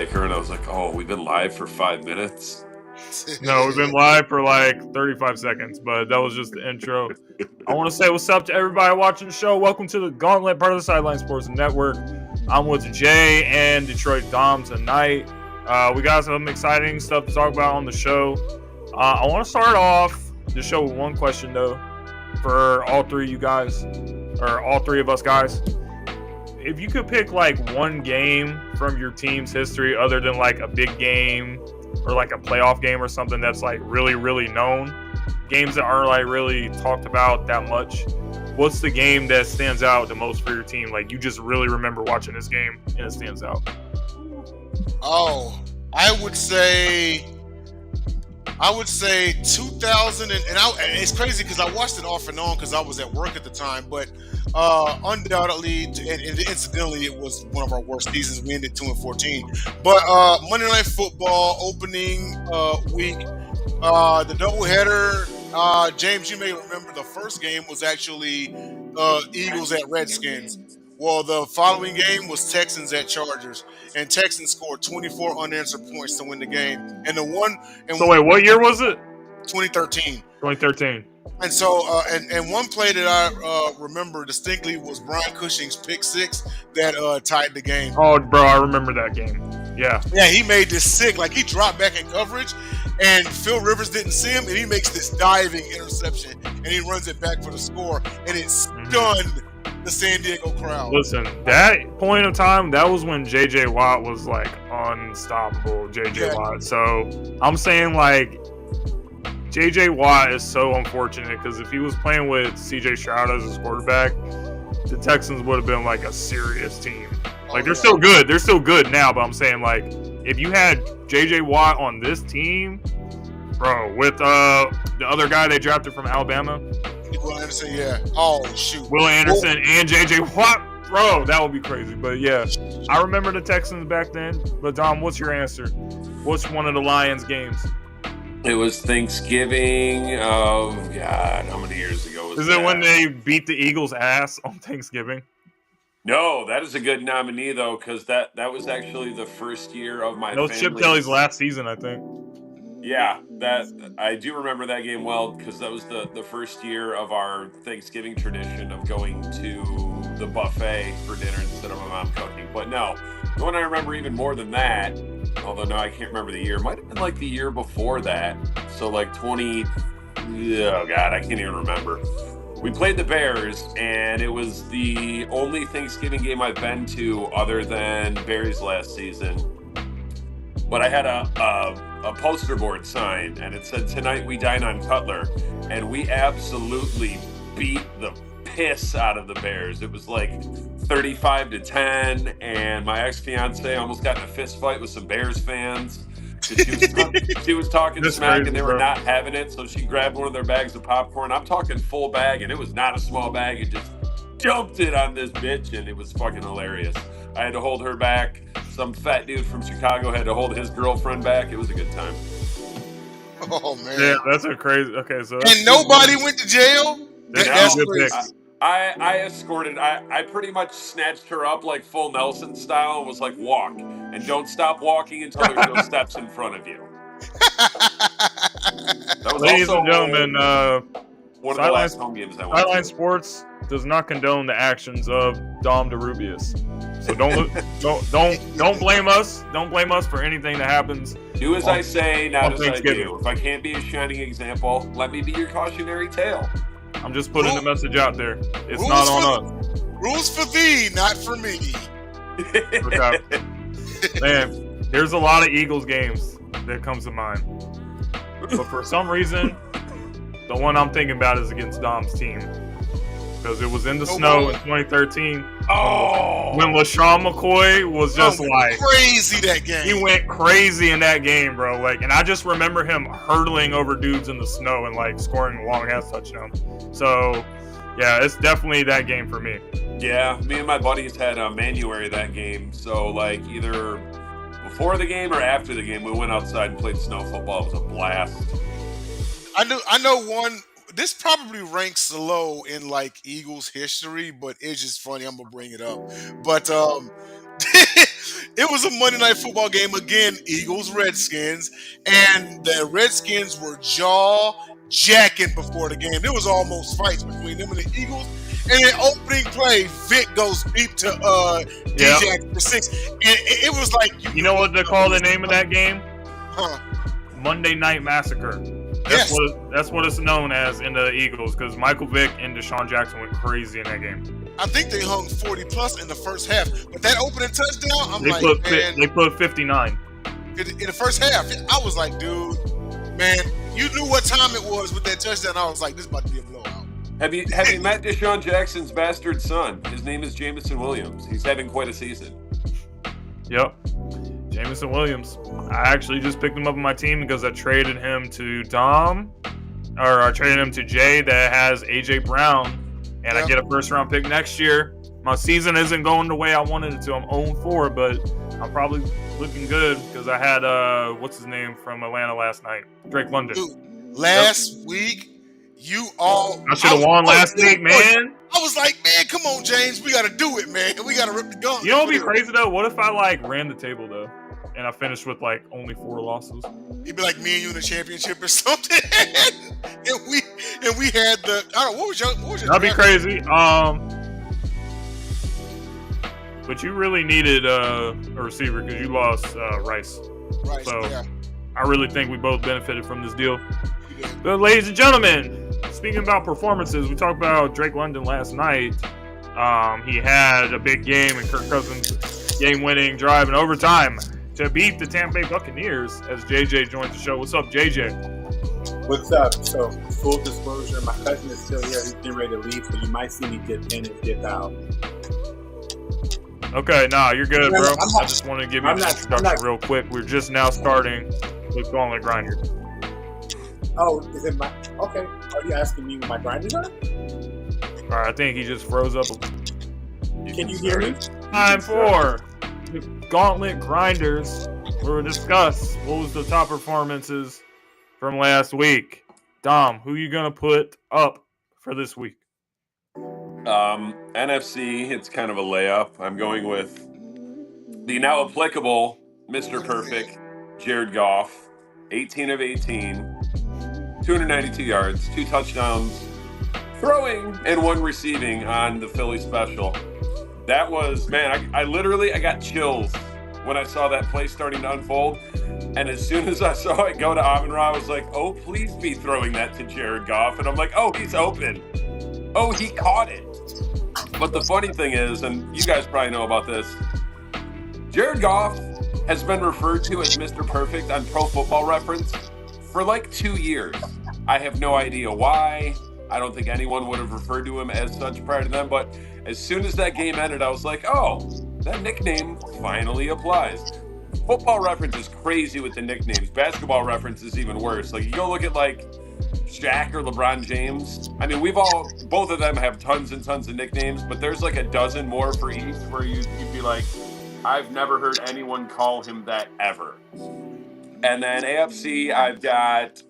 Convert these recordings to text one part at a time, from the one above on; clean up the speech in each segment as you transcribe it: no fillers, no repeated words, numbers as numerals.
ticker, and I was like, "Oh, we've been live for 5 minutes." No, we've been live for like 35 seconds, but that was just the intro. I want to say what's up to everybody watching the show. Welcome to the Gauntlet, part of the Sideline Sports Network. I'm with Jay and Detroit Dom tonight. We got some exciting stuff to talk about on the show. I want to start off the show with one question, though, for all three of you guys, or all three of us guys. If you could pick like one game from your team's history other than like a big game or like a playoff game or something that's like really, really known, games that aren't like really talked about that much, what's the game that stands out the most for your team? Like you just really remember watching this game and it stands out. Oh, I would say 2000 and it's crazy because I watched it off and on because I was at work at the time, but undoubtedly and incidentally it was one of our worst seasons. We ended 2-14, but Monday Night Football opening week, the doubleheader. James, you may remember the first game was actually Eagles at Redskins. Well, the following game was Texans at Chargers, and Texans scored 24 unanswered points to win the game. And Wait, what year was it? 2013. 2013. And so, and one play that I remember distinctly was Brian Cushing's pick six that tied the game. Oh, bro, I remember that game. Yeah. Yeah, he made this sick. Like, he dropped back in coverage, and Phil Rivers didn't see him, and he makes this diving interception, and he runs it back for the score, and it stunned the San Diego crowd. Listen, that point of time, that was when J.J. Watt was, like, unstoppable, J.J. Watt. So, I'm saying, like, J.J. Watt is so unfortunate because if he was playing with C.J. Stroud as his quarterback, the Texans would have been, like, a serious team. Like, they're still good. They're still good now, but I'm saying, like, if you had J.J. Watt on this team, bro, with the other guy they drafted from Alabama. Will Anderson, yeah. Oh, shoot. Will Anderson and J.J. Watt, bro, that would be crazy. But, yeah, I remember the Texans back then. But, Dom, what's your answer? What's one of the Lions games? It was Thanksgiving. Oh, God. How many years ago was that? Is it when they beat the Eagles' ass on Thanksgiving? No, that is a good nominee, though, because that was actually the first year of my family. That was Chip Kelly's last season, I think. Yeah, that I do remember that game well because that was the first year of our Thanksgiving tradition of going to the buffet for dinner instead of my mom cooking. But no, the one I remember even more than that, although no, I can't remember the year, might have been like the year before that. So like 20, oh God, I can't even remember. We played the Bears, and it was the only Thanksgiving game I've been to other than Bears last season. But I had a poster board signed, and it said, "Tonight we dine on Cutler," and we absolutely beat the piss out of the Bears. It was like 35-10, and my ex-fiance almost got in a fist fight with some Bears fans. She was talking smack, crazy, and they were not having it, so she grabbed one of their bags of popcorn. I'm talking full bag, and it was not a small bag. It just dumped it on this bitch, and it was fucking hilarious. I had to hold her back. Some fat dude from Chicago had to hold his girlfriend back. It was a good time. Oh, man. Yeah, that's a crazy... Okay, so... And nobody went to jail? That's a good pick. I escorted. I pretty much snatched her up like full Nelson style and was like, walk. And don't stop walking until there's no steps in front of you. That was Ladies and gentlemen, one of the last home games I went to. Sideline Sports does not condone the actions of Dom DeRubeis. So don't blame us. Don't blame us for anything that happens. Do as I say, not as I do. If I can't be a shining example, let me be your cautionary tale. I'm just putting the message out there. It's not on us. Rules for thee, not for me. Man, there's a lot of Eagles games that comes to mind. But for some reason, the one I'm thinking about is against Dom's team. Because it was in the snow in 2013. Oh! When LaShawn McCoy was just like... crazy that game. He went crazy in that game, bro. Like, and I just remember him hurtling over dudes in the snow and, like, scoring a long-ass touchdown. So, yeah, it's definitely that game for me. Yeah, me and my buddies had a Manuary that game. So, like, either before the game or after the game, we went outside and played snow football. It was a blast. I know one... This probably ranks low in like Eagles history, but it's just funny. I'm gonna bring it up. But It was a Monday Night Football game again. Eagles Redskins, and the Redskins were jaw-jacking before the game. There was almost fights between them and the Eagles. And then opening play, Vic goes deep to DJ for 6, and it was like you know what they call the name of that game? Huh? Monday Night Massacre. That's what it's known as in the Eagles, because Michael Vick and Deshaun Jackson went crazy in that game. I think they hung 40 plus in the first half, but that opening touchdown, They put 59 in the first half. I was like, dude, man, you knew what time it was with that touchdown. I was like, this is about to be a blowout. Have you met Deshaun Jackson's bastard son? His name is Jameson Williams. He's having quite a season. Yep. Jameson Williams. I actually just picked him up on my team because I traded him to I traded him to Jay that has AJ Brown, and I get a first-round pick next year. My season isn't going the way I wanted it to. I'm 0-4, but I'm probably looking good because I had what's his name from Atlanta last night, Drake London. Dude, last week. I should have won last week, man. I was like, man, come on, James. We got to do it, man. We got to rip the gun. You know what would be crazy, though? What if I, ran the table, though, and I finished with, only 4 losses? It'd be like me and you in the championship or something. and we had the – I don't know. What was your That'd be crazy. But you really needed a receiver because you lost Rice. Right, so yeah. I really think we both benefited from this deal. But ladies and gentlemen, speaking about performances, we talked about Drake London last night. He had a big game in Kirk Cousins' game-winning drive in overtime to beat the Tampa Bay Buccaneers as JJ joins the show. What's up, JJ? What's up? So, full disclosure, my cousin is still here. He's getting ready to leave, so you might see me dip in and dip out. Okay, you're good, bro. I just wanted to give you an introduction real quick. We're just now starting with Gauntlet Grinder. Oh, is it my... Okay. Are you asking me what my grinders are? All right, I think he just froze up. Can you hear me? Time for the Gauntlet Grinders, where we discuss what was the top performances from last week. Dom, who you going to put up for this week? NFC, it's kind of a layup. I'm going with the now applicable Mr. Perfect, Jared Goff, 18 of 18, 292 yards, 2 touchdowns, throwing and 1 receiving on the Philly special. That was, man, I got chills when I saw that play starting to unfold. And as soon as I saw it go to Amon-Ra, I was like, oh, please be throwing that to Jared Goff. And I'm like, oh, he's open. Oh, he caught it. But the funny thing is, and you guys probably know about this, Jared Goff has been referred to as Mr. Perfect on Pro Football Reference for 2 years. I have no idea why. I don't think anyone would have referred to him as such prior to them, but as soon as that game ended, I was like, oh, that nickname finally applies. Football Reference is crazy with the nicknames. Basketball Reference is even worse. You go look at Shaq or LeBron James. I mean, both of them have tons and tons of nicknames, but there's a dozen more for each where you'd be like, I've never heard anyone call him that ever. And then AFC, I've got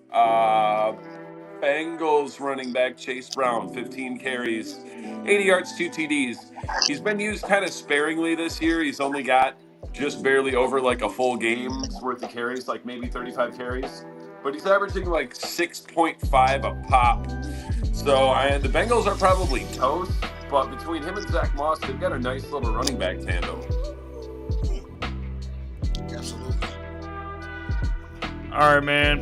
Bengals running back Chase Brown, 15 carries, 80 yards, 2 TDs. He's been used kind of sparingly this year. He's only got just barely over a full game's worth of carries, maybe 35 carries. But he's averaging 6.5 a pop. So the Bengals are probably toast, but between him and Zach Moss, they've got a nice little running back tandem. Absolutely. All right, man.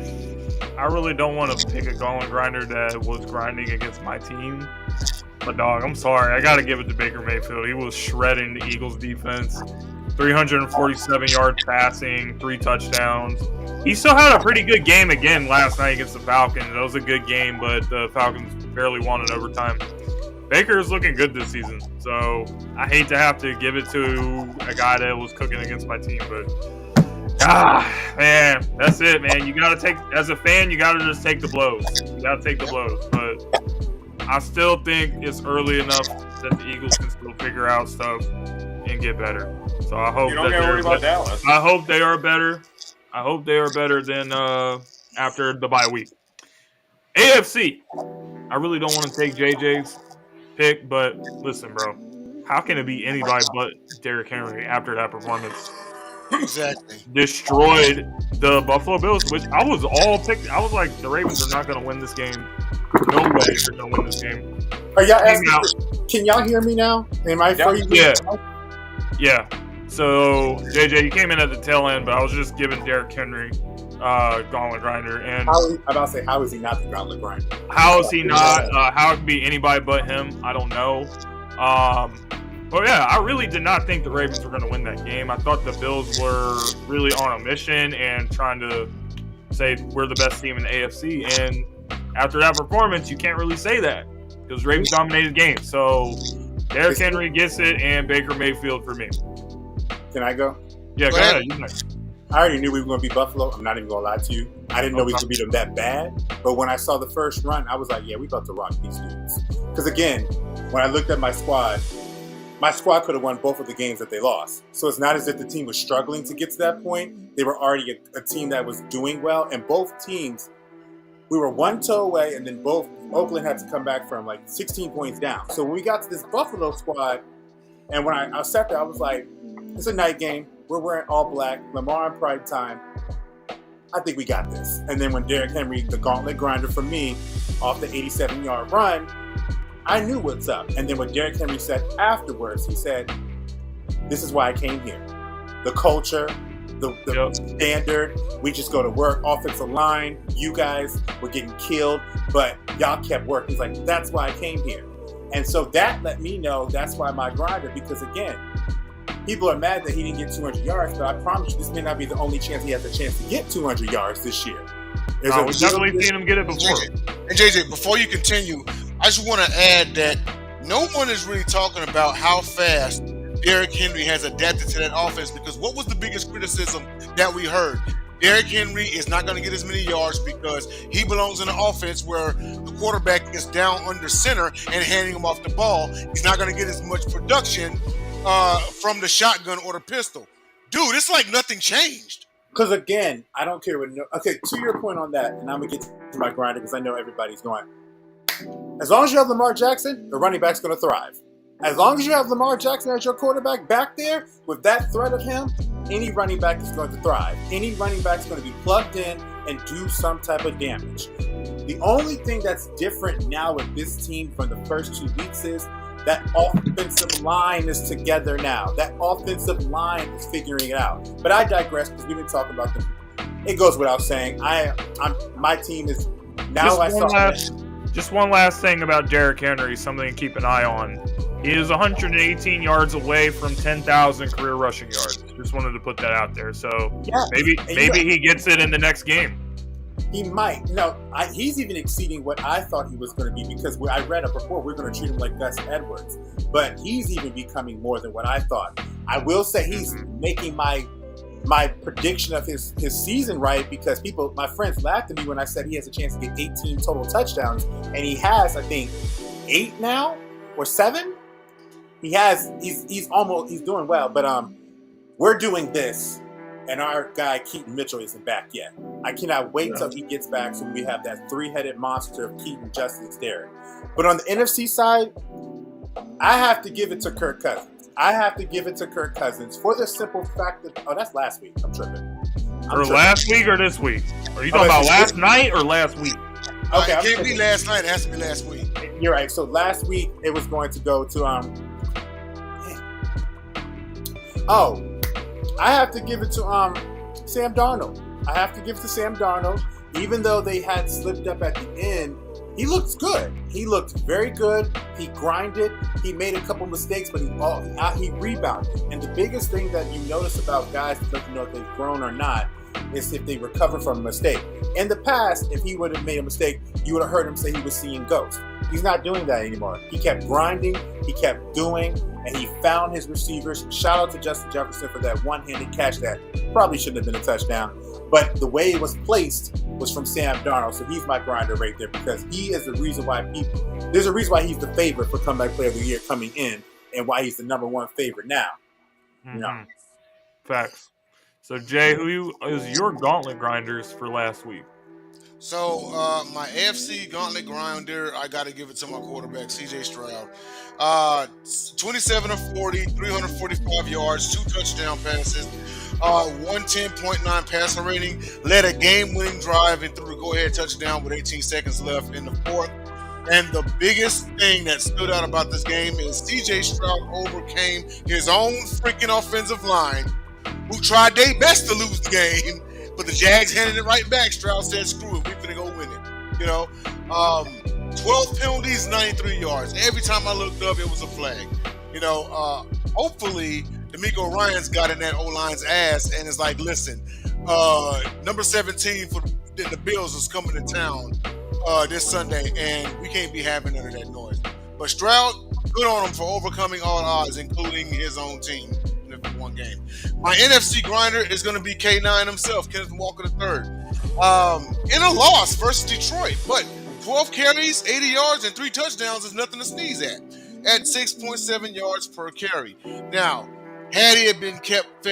I really don't want to pick a Gauntlet Grinder that was grinding against my team. But, dog, I'm sorry. I got to give it to Baker Mayfield. He was shredding the Eagles' defense. 347 yards passing, 3 touchdowns. He still had a pretty good game again last night against the Falcons. That was a good game, but the Falcons barely won in overtime. Baker is looking good this season, so I hate to have to give it to a guy that was cooking against my team, but man, that's it, man. You gotta take, as a fan, you gotta just take the blows. You gotta take the blows, but I still think it's early enough that the Eagles can still figure out stuff and get better. So I hope you don't gotta worry about Dallas. I hope they are better. I hope they are better than after the bye week. AFC. I really don't want to take JJ's pick, but listen, bro. how can it be anybody but Derrick Henry after that performance? Exactly. Destroyed the Buffalo Bills, which I was like, the Ravens are not going to win this game. No way they're going to win this game. Are y'all asking? Can y'all hear me now? Am I free? Yeah. So JJ, you came in at the tail end, but I was just giving Derrick Henry gauntlet grinder. And I'm about to say, how is he not the gauntlet grinder? How is he not? How it can be anybody but him? I don't know. But yeah, I really did not think the Ravens were going to win that game. I thought the Bills were really on a mission and trying to say we're the best team in the AFC. And after that performance, you can't really say that because Ravens dominated the game. So Derrick Henry gets it, and Baker Mayfield for me. Can I go? Yeah, go ahead. I already knew we were going to beat Buffalo. I'm not even going to lie to you. I didn't know we could beat them that bad. But when I saw the first run, I was like, yeah, we about to rock these dudes. Because again, when I looked at my squad could have won both of the games that they lost. So it's not as if the team was struggling to get to that point. They were already a team that was doing well. And both teams, we were one toe away, and then both Oakland had to come back from like 16 points down. So when we got to this Buffalo squad, and when I sat there, I was like, it's a night game. We're wearing all black. Lamar in prime time. I think we got this. And then when Derrick Henry, the gauntlet grinder for me, off the 87-yard run, I knew what's up. And then what Derrick Henry said afterwards, he said, this is why I came here. The culture, the standard, we just go to work, offensive line, you guys were getting killed, but y'all kept working. He's like, that's why I came here. And so that let me know that's why my grinder, because again, people are mad that he didn't get 200 yards, but I promise you this may not be the only chance he has a chance to get 200 yards this year. We've definitely seen him get it before. And JJ, before you continue, I just want to add that no one is really talking about how fast Derrick Henry has adapted to that offense, because what was the biggest criticism that we heard? Derrick Henry is not going to get as many yards because he belongs in an offense where the quarterback is down under center and handing him off the ball. He's not going to get as much production from the shotgun or the pistol. Dude, it's like nothing changed. Because again, I don't care what. Okay, to your point on that, and I'm going to get to my grinder because I know everybody's going. As long as you have Lamar Jackson, the running back's going to thrive. As long as you have Lamar Jackson as your quarterback back there, with that threat of him, any running back is going to thrive. Any running back is going to be plugged in and do some type of damage. The only thing that's different now with this team from the first 2 weeks is that offensive line is together now. That offensive line is figuring it out. But I digress because we've been talking about them. It goes without saying. My team is now. Just one last thing about Derrick Henry, something to keep an eye on. He is 118 yards away from 10,000 career rushing yards. Just wanted to put that out there. So maybe he gets it in the next game. He might. No, he's even exceeding what I thought he was going to be, because I read up before we're going to treat him like Gus Edwards. But he's even becoming more than what I thought. I will say he's making my prediction of his season right, because my friends laughed at me when I said he has a chance to get 18 total touchdowns, and he has, I think, 8 now or 7. He's doing well, but we're doing this, and our guy Keaton Mitchell isn't back yet. I cannot wait till he gets back so we have that 3-headed monster of Keaton, Justice there. But on the NFC side, I have to give it to Kirk Cousins. For the simple fact that that's last week. I'm tripping. Last week or this week? Are you talking about last night or last week? Okay, it can't be last night. It has to be last week. You're right. So last week it was going to go to I have to give it to Sam Darnold. Even though they had slipped up at the end, he looked good. He looked very good. He grinded. He made a couple mistakes, but he rebounded. And the biggest thing that you notice about guys that doesn't know if they've grown or not is if they recover from a mistake. In the past, if he would have made a mistake, you would have heard him say he was seeing ghosts. He's not doing that anymore. He kept grinding, he kept doing, and he found his receivers. Shout out to Justin Jefferson for that one-handed catch that probably shouldn't have been a touchdown. But the way it was placed was from Sam Darnold. So he's my grinder right there, because he is the reason why there's a reason why he's the favorite for comeback player of the year coming in, and why he's the number 1 favorite now. Mm-hmm. Facts. So Jay, who is your gauntlet grinders for last week? So my AFC Gauntlet grinder, I got to give it to my quarterback, CJ Stroud. 27 of 40, 345 yards, 2 touchdown passes, 110.9 passer rating, led a game-winning drive and threw the go-ahead touchdown with 18 seconds left in the fourth. And the biggest thing that stood out about this game is CJ Stroud overcame his own freaking offensive line, who tried their best to lose the game, but the Jags handed it right back. Stroud said, "Screw it, we're gonna go win it." 12 penalties, 93 yards. Every time I looked up, it was a flag. Hopefully, D'Amico Ryans got in that O-line's ass and is like, "Listen, number 17 for the Bills is coming to town this Sunday, and we can't be having none of that noise." But Stroud, good on him for overcoming all odds, including his own team in the one game. My NFC grinder is going to be K9 himself, Kenneth Walker III. In a loss versus Detroit, but 12 carries, 80 yards, and 3 touchdowns is nothing to sneeze at 6.7 yards per carry. Now, had he been kept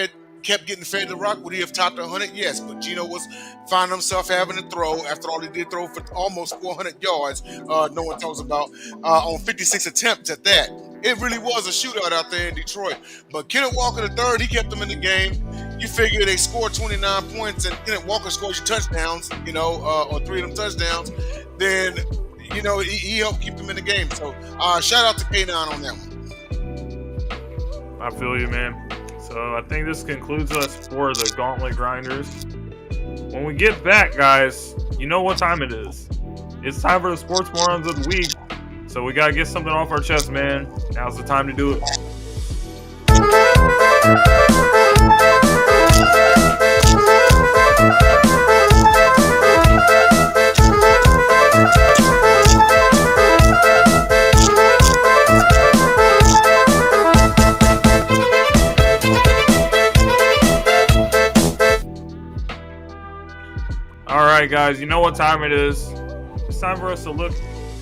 getting fed the rock, would he have topped 100? Yes, but Gino was finding himself having to throw. After all, he did throw for almost 400 yards. No one talks about on 56 attempts at that. It really was a shootout out there in Detroit. But Kenneth Walker III, he kept them in the game. You figure they scored 29 points and Kenneth Walker scores your touchdowns, or 3 of them touchdowns, then he helped keep them in the game. So shout out to K9 on that one. I feel you, man. So I think this concludes us for the Gauntlet Grinders. When we get back, guys, you know what time it is. It's time for the Sports Morons of the Week. So we got to get something off our chest, man. Now's the time to do it. All right, guys, you know what time it is. It's time for us to look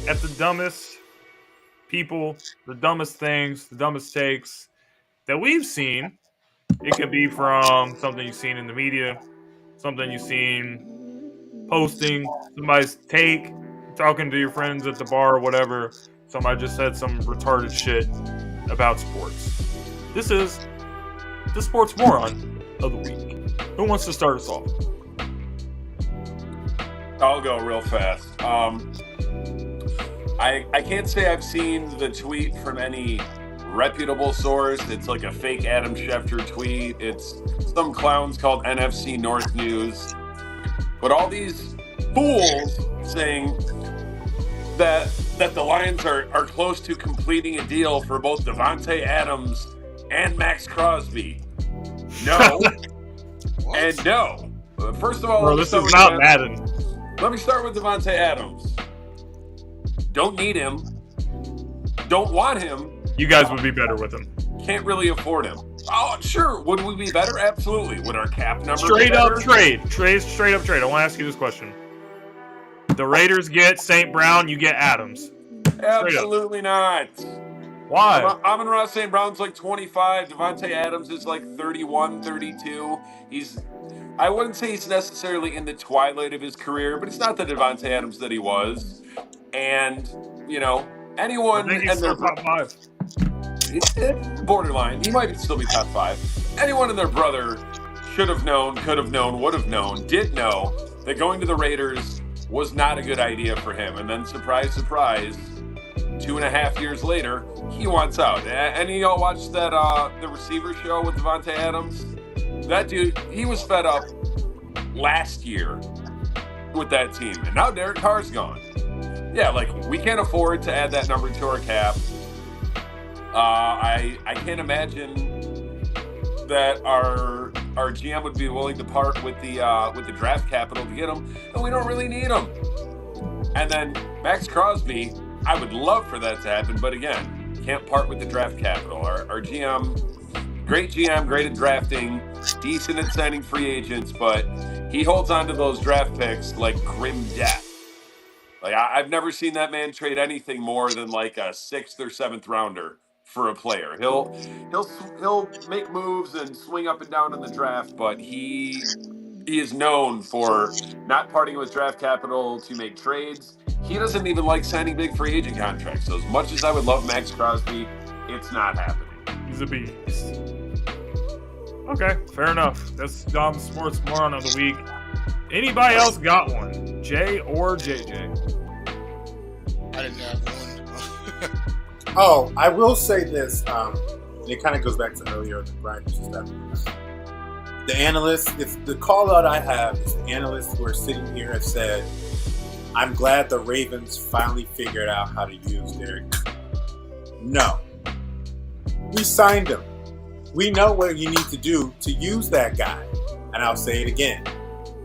at the dumbest people, the dumbest things, the dumbest takes that we've seen. It could be from something you've seen in the media, something you've seen posting, somebody's take, talking to your friends at the bar or whatever. Somebody just said some retarded shit about sports. This is the Sports Moron of the Week. Who wants to start us off? I'll go real fast. I can't say I've seen the tweet from any reputable source. It's like a fake Adam Schefter tweet. It's some clowns called NFC North News. But all these fools saying that the Lions are close to completing a deal for both Davante Adams and Max Crosby. No. And no. First of all, bro, this is not Madden. Let me start with Davante Adams. Don't need him. Don't want him. You guys would be better with him. Can't really afford him. Oh, sure. Would we be better? Absolutely. Would our cap number straight be better? Up trade. Straight up trade. I want to ask you this question. The Raiders get St. Brown, you get Adams. Absolutely not. Why? Amon-Ra St. Brown's like 25. Davante Adams is like 31, 32. I wouldn't say he's necessarily in the twilight of his career, but it's not the Davante Adams that he was. And, anyone... I think he's still top 5. It's borderline. He might still be top 5. Anyone and their brother should have known, could have known, would have known, did know that going to the Raiders was not a good idea for him. And then, surprise, surprise, 2.5 years later, he wants out. Any of y'all watched that the receiver show with Davante Adams? That dude, he was fed up last year with that team. And now Derek Carr's gone. Yeah, we can't afford to add that number to our cap. I can't imagine that our GM would be willing to part with the draft capital to get him, and we don't really need him. And then Max Crosby, I would love for that to happen, but again, can't part with the draft capital. Our GM, great at drafting, decent at signing free agents, but he holds on to those draft picks like grim death. I've never seen that man trade anything more than like a 6th or 7th rounder for a player. He'll make moves and swing up and down in the draft, but he He is known for not parting with draft capital to make trades. He doesn't even like signing big free agent contracts. So as much as I would love Max Crosby, it's not happening. He's a beast. Okay, fair enough. That's Dom's Sports Moron of the Week. Anybody else got one? Jay or JJ? I didn't have one. Oh, I will say this. And it kind of goes back to earlier the grinders and stuff. The analysts, if the call out I have is the analysts who are sitting here have said, I'm glad the Ravens finally figured out how to use Derek. No. We signed him. We know what you need to do to use that guy. And I'll say it again.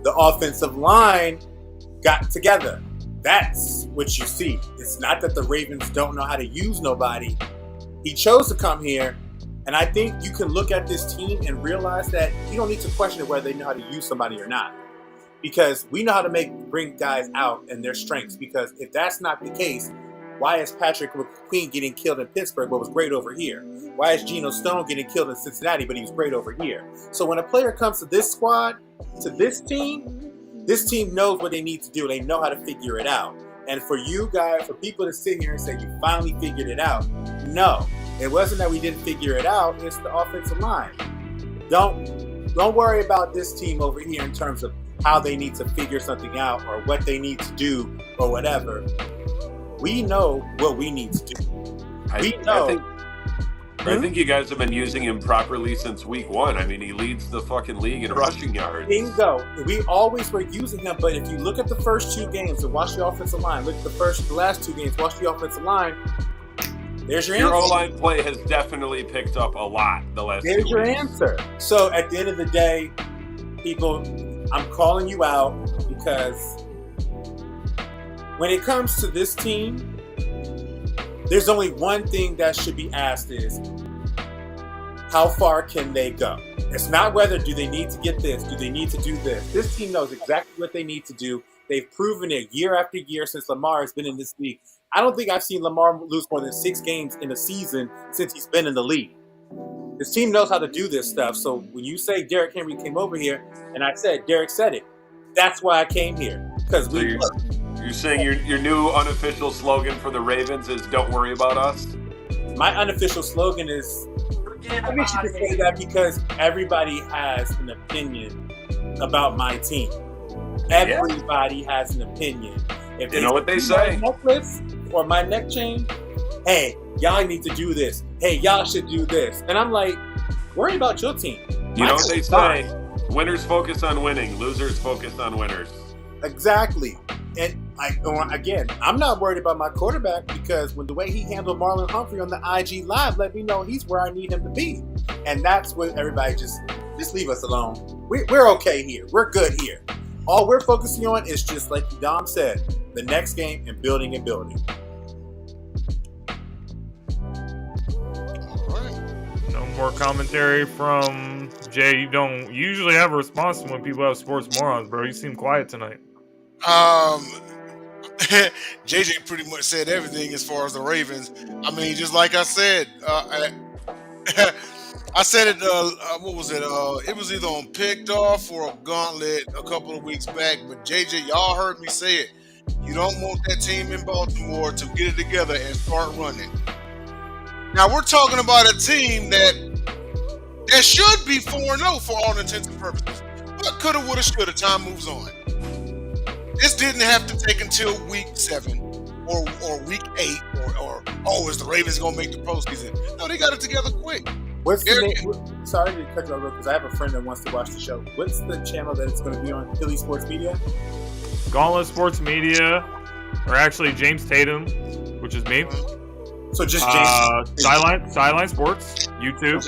The offensive line got together. That's what you see. It's not that the Ravens don't know how to use nobody. He chose to come here. And I think you can look at this team and realize that you don't need to question whether they know how to use somebody or not. Because we know how to bring guys out and their strengths. Because if that's not the case, why is Patrick McQueen getting killed in Pittsburgh but was great over here? Why is Geno Stone getting killed in Cincinnati but he was great over here? So when a player comes to this squad, to this team knows what they need to do. They know how to figure it out. And for you guys, for people to sit here and say you finally figured it out, no. It wasn't that we didn't figure it out. It's the offensive line. Don't worry about this team over here in terms of how they need to figure something out or what they need to do or whatever. We know what we need to do. I think you guys have been using him properly since week 1. I mean, he leads the fucking league in rushing yards. Bingo. We always were using him, but if you look at the first 2 games and watch the offensive line, look at the last 2 games, watch the offensive line. There's your answer. Your O-line play has definitely picked up a lot the last 2 weeks. There's your answer. So at the end of the day, people, I'm calling you out because when it comes to this team, there's only one thing that should be asked is, how far can they go? It's not whether do they need to get this, do they need to do this. This team knows exactly what they need to do. They've proven it year after year since Lamar has been in this league. I don't think I've seen Lamar lose more than 6 games in a season since he's been in the league. This team knows how to do this stuff. So when you say Derrick Henry came over here, and I said, Derek said it, that's why I came here. Because you're saying your new unofficial slogan for the Ravens is "Don't worry about us"? My unofficial slogan is, I guess you could say that because everybody has an opinion about my team. Everybody has an opinion. If you know what they say. My necklace or my neck chain, hey, y'all need to do this. Hey, y'all should do this. And I'm like, worry about your team. You know what they say? Winners focus on winning. Losers focus on winners. Exactly. And again, I'm not worried about my quarterback because when the way he handled Marlon Humphrey on the IG Live let me know he's where I need him to be. And that's what everybody just leave us alone. We're okay here. We're good here. All we're focusing on is just like Dom said, the next game and building and building. No more commentary from Jay. You don't usually have a response when people have sports morons, bro. You seem quiet tonight. JJ pretty much said everything as far as the Ravens. I mean, just like I said, I said it. What was it? It was either on Picked Off or a Gauntlet a couple of weeks back. But JJ, y'all heard me say it. You don't want that team in Baltimore to get it together and start running. Now we're talking about a team that should be 4-0 for all intents and purposes. But coulda, woulda, shoulda. Time moves on. This didn't have to take until week 7 or week 8 or is the Ravens gonna make the postseason? No, they got it together quick. What's the name? Sorry to cut you off because I have a friend that wants to watch the show. What's the channel that it's going to be on? Philly Sports Media? Gauntlet Sports Media, or actually James Tatum, which is me. So just James. Sideline Sports, YouTube.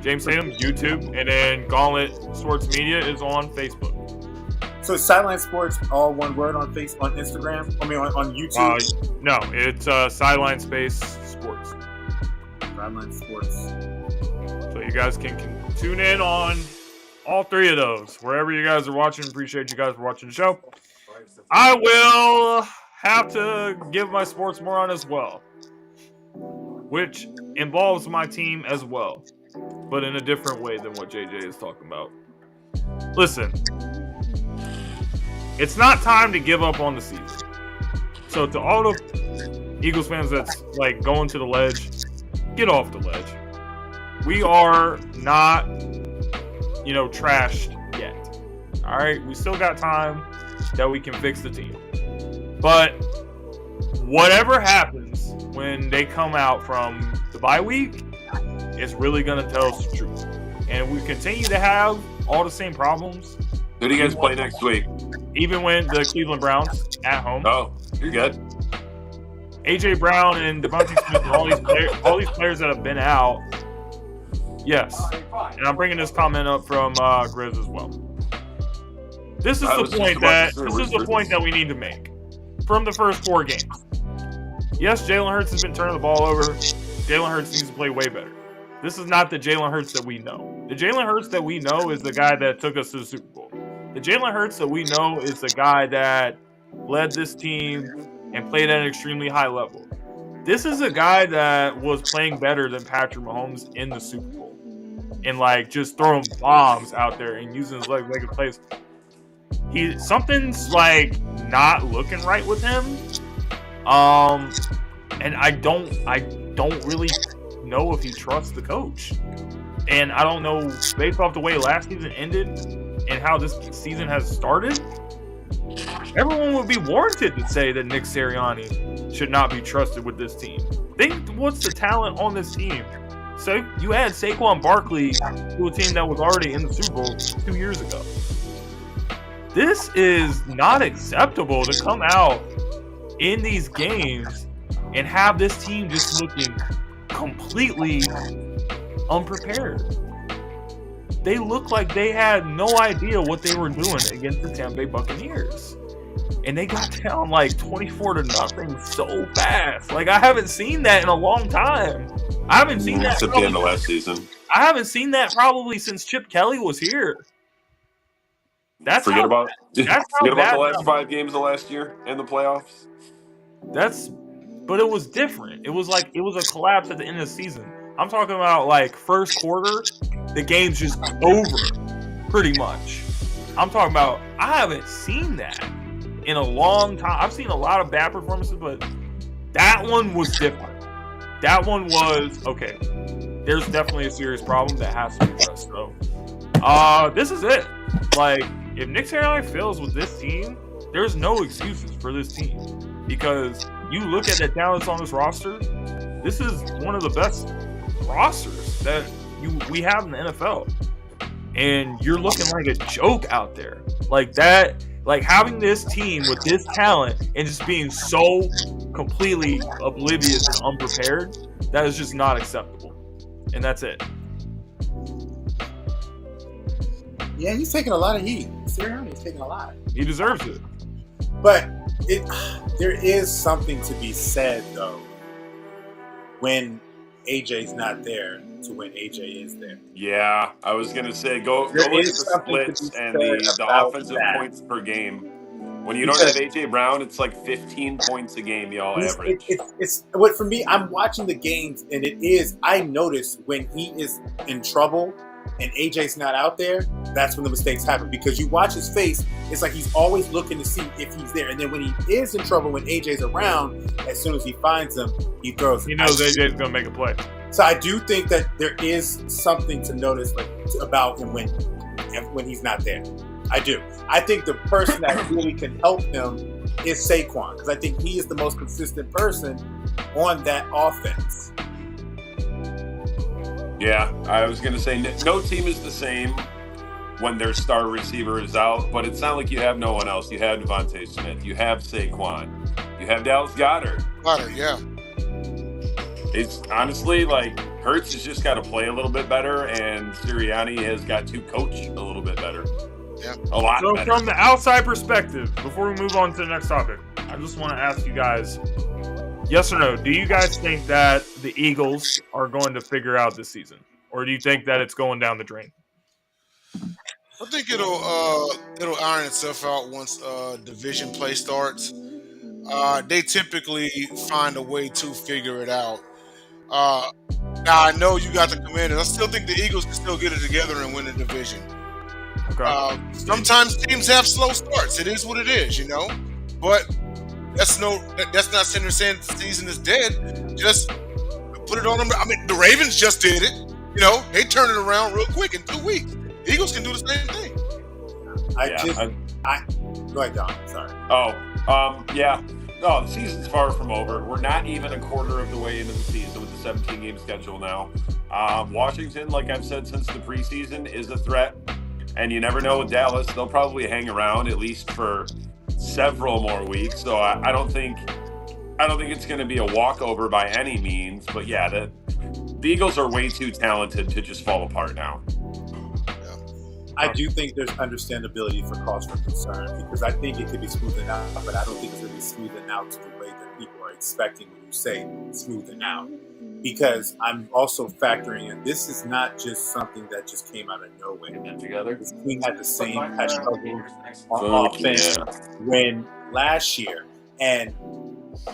James Tatum, YouTube, and then Gauntlet Sports Media is on Facebook. So Sideline Sports, all one word on Facebook, on Instagram. I mean on YouTube. No, it's Sideline Space Sports. Sideline Sports. So you guys can tune in on all 3 of those. Wherever you guys are watching, appreciate you guys for watching the show. I will have to give my sports moron as well, which involves my team as well, but in a different way than what JJ is talking about. Listen, it's not time to give up on the season. So to all the Eagles fans that's like going to the ledge, get off the ledge. We are not, trashed yet. All right, we still got time that we can fix the team. But whatever happens when they come out from the bye week is really going to tell us the truth. And we continue to have all the same problems. Who do you guys play next week? Even when the Cleveland Browns at home. Oh, you're good. AJ Brown and Davante Smith and all these players that have been out. Yes. And I'm bringing this comment up from Grizz as well. This is the point that we need to make from the first 4 games. Yes, Jalen Hurts has been turning the ball over. Jalen Hurts needs to play way better. This is not the Jalen Hurts that we know. The Jalen Hurts that we know is the guy that took us to the Super Bowl. The Jalen Hurts that we know is the guy that led this team and played at an extremely high level. This is a guy that was playing better than Patrick Mahomes in the Super Bowl. And just throwing bombs out there and using his legs like a place. Something's not looking right with him. And I don't really know if he trusts the coach. And I don't know, based off the way last season ended and how this season has started, everyone would be warranted to say that Nick Sirianni should not be trusted with this team. Think what's the talent on this team. So you add Saquon Barkley to a team that was already in the Super Bowl 2 years ago. This is not acceptable to come out in these games and have this team just looking completely unprepared. They look like they had no idea what they were doing against the Tampa Bay Buccaneers. And they got down 24-0 so fast. I haven't seen that in a long time. I haven't seen that at the end of last season. I haven't seen that probably since Chip Kelly was here. Forget about the last 5 games of last year and the playoffs. But it was different. It was a collapse at the end of the season. I'm talking about first quarter, the game's just over, pretty much. I'm talking about I haven't seen that in a long time. I've seen a lot of bad performances, but that one was different. That one was okay. There's definitely a serious problem that has to be addressed. So, this is it. If Nick Sirianni fails with this team, there's no excuses for this team because you look at the talents on this roster. This is one of the best rosters that we have in the NFL, and you're looking like a joke out there. Having this team with this talent and just being so completely oblivious and unprepared, that is just not acceptable. And that's it. Yeah, he's taking a lot of heat. Sirianni's taking a lot. He deserves it. But there is something to be said, though, when AJ's not there to when AJ is there. Yeah, I was going to say, go look at the splits and the offensive points per game. When you don't have AJ Brown, it's 15 points a game, y'all average. It's what for me. I'm watching the games, and I notice when he is in trouble and AJ's not out there, that's when the mistakes happen. Because you watch his face, it's like he's always looking to see if he's there. And then when he is in trouble, when AJ's around, as soon as he finds him, he throws it. He knows AJ's going to make a play. So I do think that there is something to notice about him when he's not there. I do. I think the person that really can help him is Saquon, because I think he is the most consistent person on that offense. Yeah, I was going to say, no team is the same when their star receiver is out, but it's not like you have no one else. You have Devontae Smith. You have Saquon. You have Dallas Goedert. Yeah. It's honestly Hurts has just got to play a little bit better, and Sirianni has got to coach a little bit better. Yeah. A lot better. So from the outside perspective, before we move on to the next topic, I just want to ask you guys, yes or no, do you guys think that the Eagles are going to figure out this season? Or do you think that it's going down the drain? I think it'll iron itself out once division play starts. They typically find a way to figure it out. Now I know you got the Commanders. I still think the Eagles can still get it together and win the division. Okay. Sometimes teams have slow starts. It is what it is, But that's not saying the season is dead. Just put it on them. I mean, the Ravens just did it. They turned it around real quick in 2 weeks. The Eagles can do the same thing. Go ahead, Don. Sorry. Yeah. No, the season's far from over. We're not even a quarter of the way into the season with the 17-game schedule now. Washington, like I've said since the preseason, is a threat. And you never know with Dallas. They'll probably hang around at least for several more weeks. So I don't think it's going to be a walkover by any means. But yeah, the Eagles are way too talented to just fall apart now. I do think there's understandability for cause for concern because I think it could be smoothing out, but I don't think it's going to be smoothing out to the way that people are expecting when you say smoothing out. Because I'm also factoring in, this is not just something that just came out of nowhere. This team had the same kind of struggle on offense when last year. And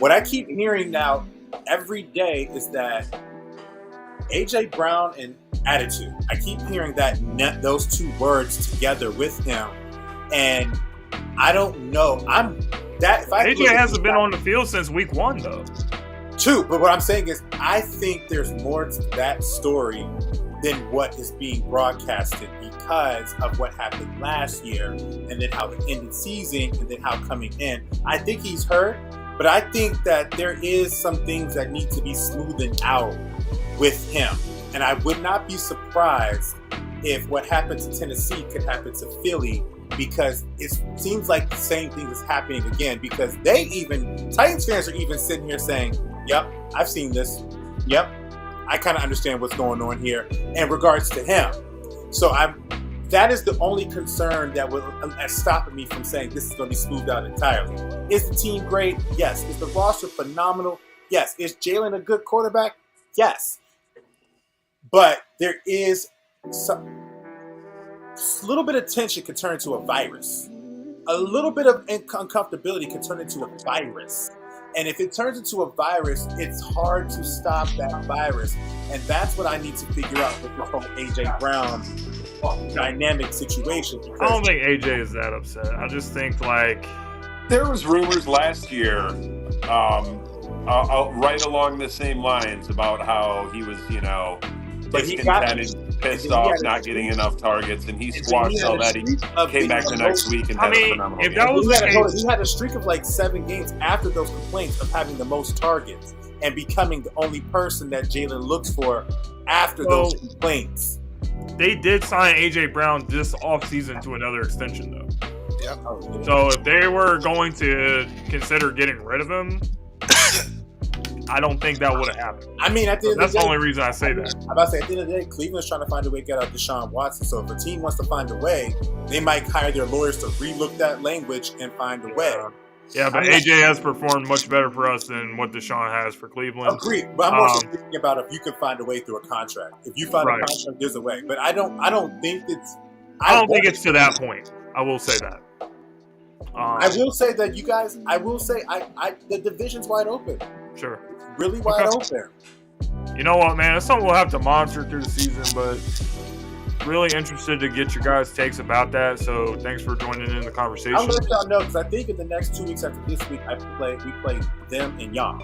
what I keep hearing now every day is that A.J. Brown and attitude. I keep hearing those two words together with him, and I don't know. AJ hasn't been on the field since week 1, though. True, but what I'm saying is, I think there's more to that story than what is being broadcasted because of what happened last year, and then how the ended season, and then how coming in. I think he's hurt, but I think that there is some things that need to be smoothened out with him. And I would not be surprised if what happened to Tennessee could happen to Philly because it seems like the same thing is happening again because Titans fans are even sitting here saying, yep, I've seen this. Yep, I kind of understand what's going on here in regards to him. So that is the only concern that will stopping me from saying this is going to be smoothed out entirely. Is the team great? Yes. Is the roster phenomenal? Yes. Is Jalen a good quarterback? Yes. But there is a little bit of tension can turn into a virus. A little bit of uncomfortability can turn into a virus. And if it turns into a virus, it's hard to stop that virus. And that's what I need to figure out with the whole A.J. Brown dynamic situation. I don't think A.J. is that upset. I just think, there was rumors last year right along the same lines about how he was, discontented, pissed off, not getting enough targets, and he squashed all that. He came back the next week and had a phenomenal game. He had a streak of 7 games after those complaints of having the most targets and becoming the only person that Jalen looks for after those complaints. They did sign A.J. Brown this offseason to another extension, though. Yep. So if they were going to consider getting rid of him, I don't think that would have happened. I mean, that's the only reason I say that. I'm about to say, at the end of the day, Cleveland's trying to find a way to get out Deshaun Watson. So if a team wants to find a way, they might hire their lawyers to relook that language and find a way. Yeah, but AJ has performed much better for us than what Deshaun has for Cleveland. Agreed, but I'm also thinking about if you can find a way through a contract. If you find a contract, there's a way. But I don't think it's. I don't think it's to that point. I will say that. I will say that you guys. I will say the division's wide open. Sure. Really wide open. You know what, man? It's something we'll have to monitor through the season, but really interested to get your guys' takes about that. So thanks for joining in the conversation. I'll let y'all know because I think in the next 2 weeks after this week, we play them and y'all.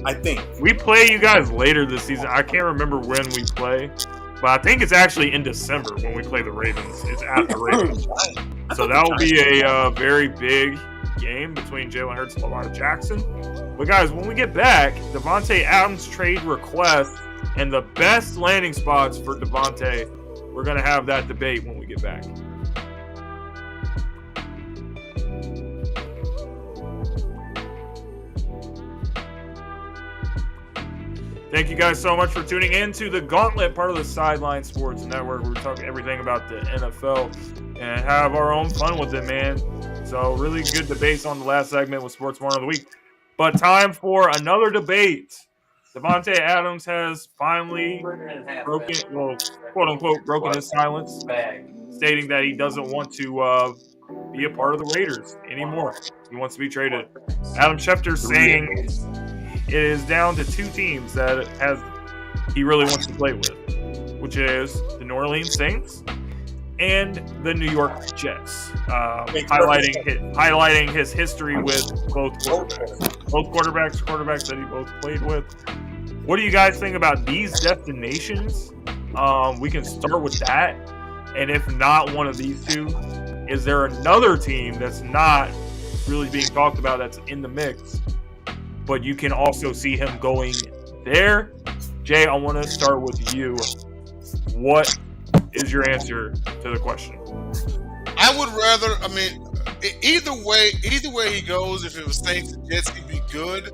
I think we play you guys later this season. I can't remember when we play, but I think it's actually in December when we play the Ravens. It's at the Ravens, so that will be a very big game between Jalen Hurts and Lamar Jackson. But guys, when we get back, Davante Adams trade request and the best landing spots for Davante, we're going to have that debate when we get back. Thank you guys so much for tuning in to the Gauntlet, part of the Sideline Sports Network. We're talking everything about the NFL and have our own fun with it, man. So really good debates on the last segment with Sports One of the Week. But time for another debate. Davante Adams has finally broken his silence, stating that he doesn't want to be a part of the Raiders anymore. He wants to be traded. Adam Schefter saying it is down to 2 teams that he really wants to play with, which is the New Orleans Saints and the New York Jets, highlighting his history with both quarterbacks that he both played with. What do you guys think about these destinations? We can start with that, and if not one of these two, is there another team that's not really being talked about that's in the mix, but you can also see him going there? Jay, I want to start with you. What is your answer to the question? I would rather. I mean, either way he goes. If it was Saints and Jets, he'd be good.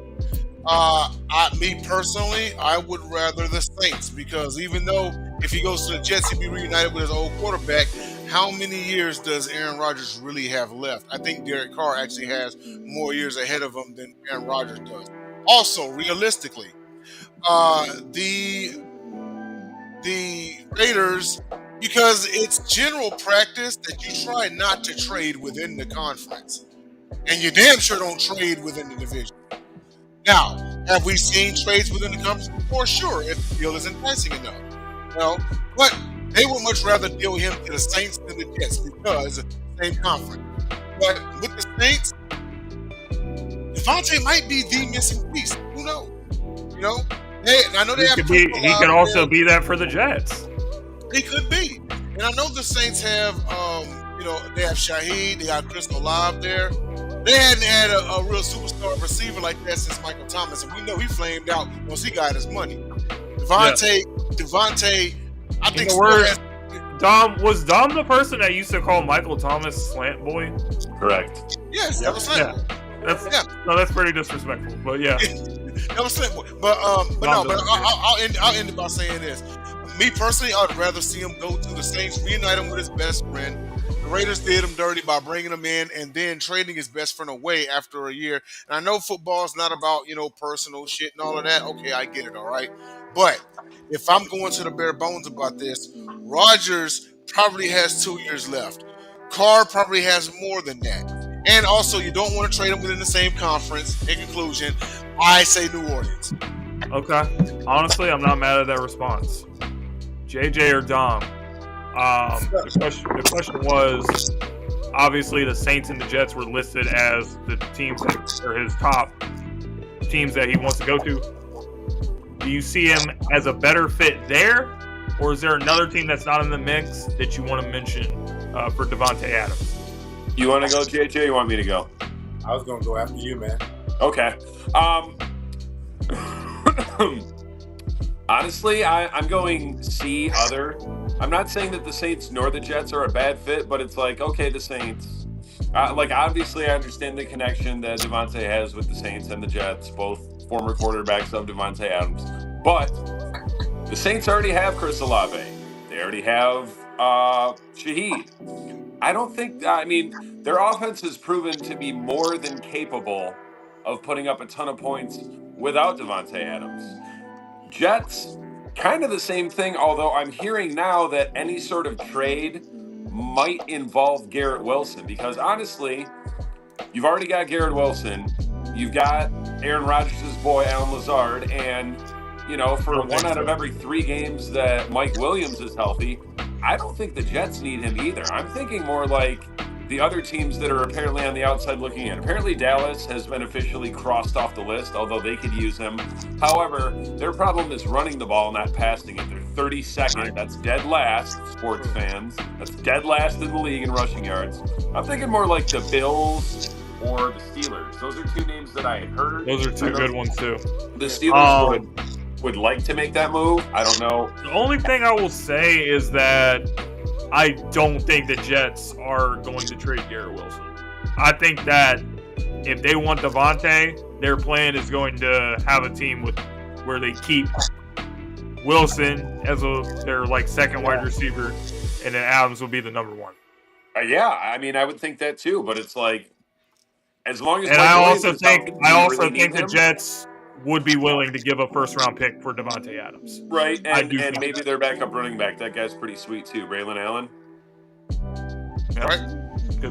Me personally, I would rather the Saints, because even though if he goes to the Jets, he'd be reunited with his old quarterback. How many years does Aaron Rodgers really have left? I think Derek Carr actually has more years ahead of him than Aaron Rodgers does. Also, realistically, the Raiders, because it's general practice that you try not to trade within the conference, and you damn sure don't trade within the division. Now, have we seen trades within the conference before? Sure, if the deal is enticing enough. Well, but they would much rather deal him to the Saints than the Jets, because it's the same conference. But with the Saints, Davante might be the missing piece. Who knows? You know, I know they have. He could also be that for the Jets. He could be, and I know the Saints have. They have Shaheed, they have Chris Olave there. They hadn't had a real superstar receiver like that since Michael Thomas, and we know he flamed out once he got his money. Davante, I think. Was Dom the person that used to call Michael Thomas Slant Boy? Correct. Yes, that was Slant Boy. That's pretty disrespectful, but yeah. That was Slant Boy. But I'll end it by saying this. Me personally, I'd rather see him go to the Saints, reunite him with his best friend. The Raiders did him dirty by bringing him in and then trading his best friend away after a year. And I know football is not about, personal shit and all of that. Okay, I get it, all right? But if I'm going to the bare bones about this, Rodgers probably has 2 years left. Carr probably has more than that. And also, you don't want to trade them within the same conference. In conclusion, I say New Orleans. Okay. Honestly, I'm not mad at that response. JJ or Dom? The question was, obviously the Saints and the Jets were listed as the teams that are his top teams that he wants to go to. Do you see him as a better fit there, or is there another team that's not in the mix that you want to mention for Davante Adams? You want to go, JJ, or you want me to go? I was going to go after you, man. Okay. Honestly, I'm going C other. I'm not saying that the Saints nor the Jets are a bad fit, but it's like, okay, the Saints. Obviously, I understand the connection that Davante has with the Saints and the Jets, both former quarterbacks of Davante Adams. But the Saints already have Chris Olave. They already have Shaheed. Their offense has proven to be more than capable of putting up a ton of points without Davante Adams. Jets, kind of the same thing, although I'm hearing now that any sort of trade might involve Garrett Wilson, because honestly, you've already got Garrett Wilson, you've got Aaron Rodgers' boy, Alan Lazard, and, for one out of every 3 games that Mike Williams is healthy, I don't think the Jets need him either. I'm thinking more like the other teams that are apparently on the outside looking in. Apparently Dallas has been officially crossed off the list, although they could use him. However, their problem is running the ball, not passing it. They're 32nd. That's dead last, sports fans. That's dead last in the league in rushing yards. I'm thinking more like the Bills or the Steelers. Those are 2 names that I had heard. Those are 2 good ones, too. The Steelers would like to make that move. I don't know. The only thing I will say is that I don't think the Jets are going to trade Garrett Wilson. I think that if they want Davante, their plan is going to have a team where they keep Wilson as their second wide receiver, and then Adams will be the number 1. I would think that too. But it's like, as long as I also think the Jets would be willing to give a first-round pick for Davante Adams. Right, and maybe their backup running back. That guy's pretty sweet, too. Braylon Allen. Yeah. Right.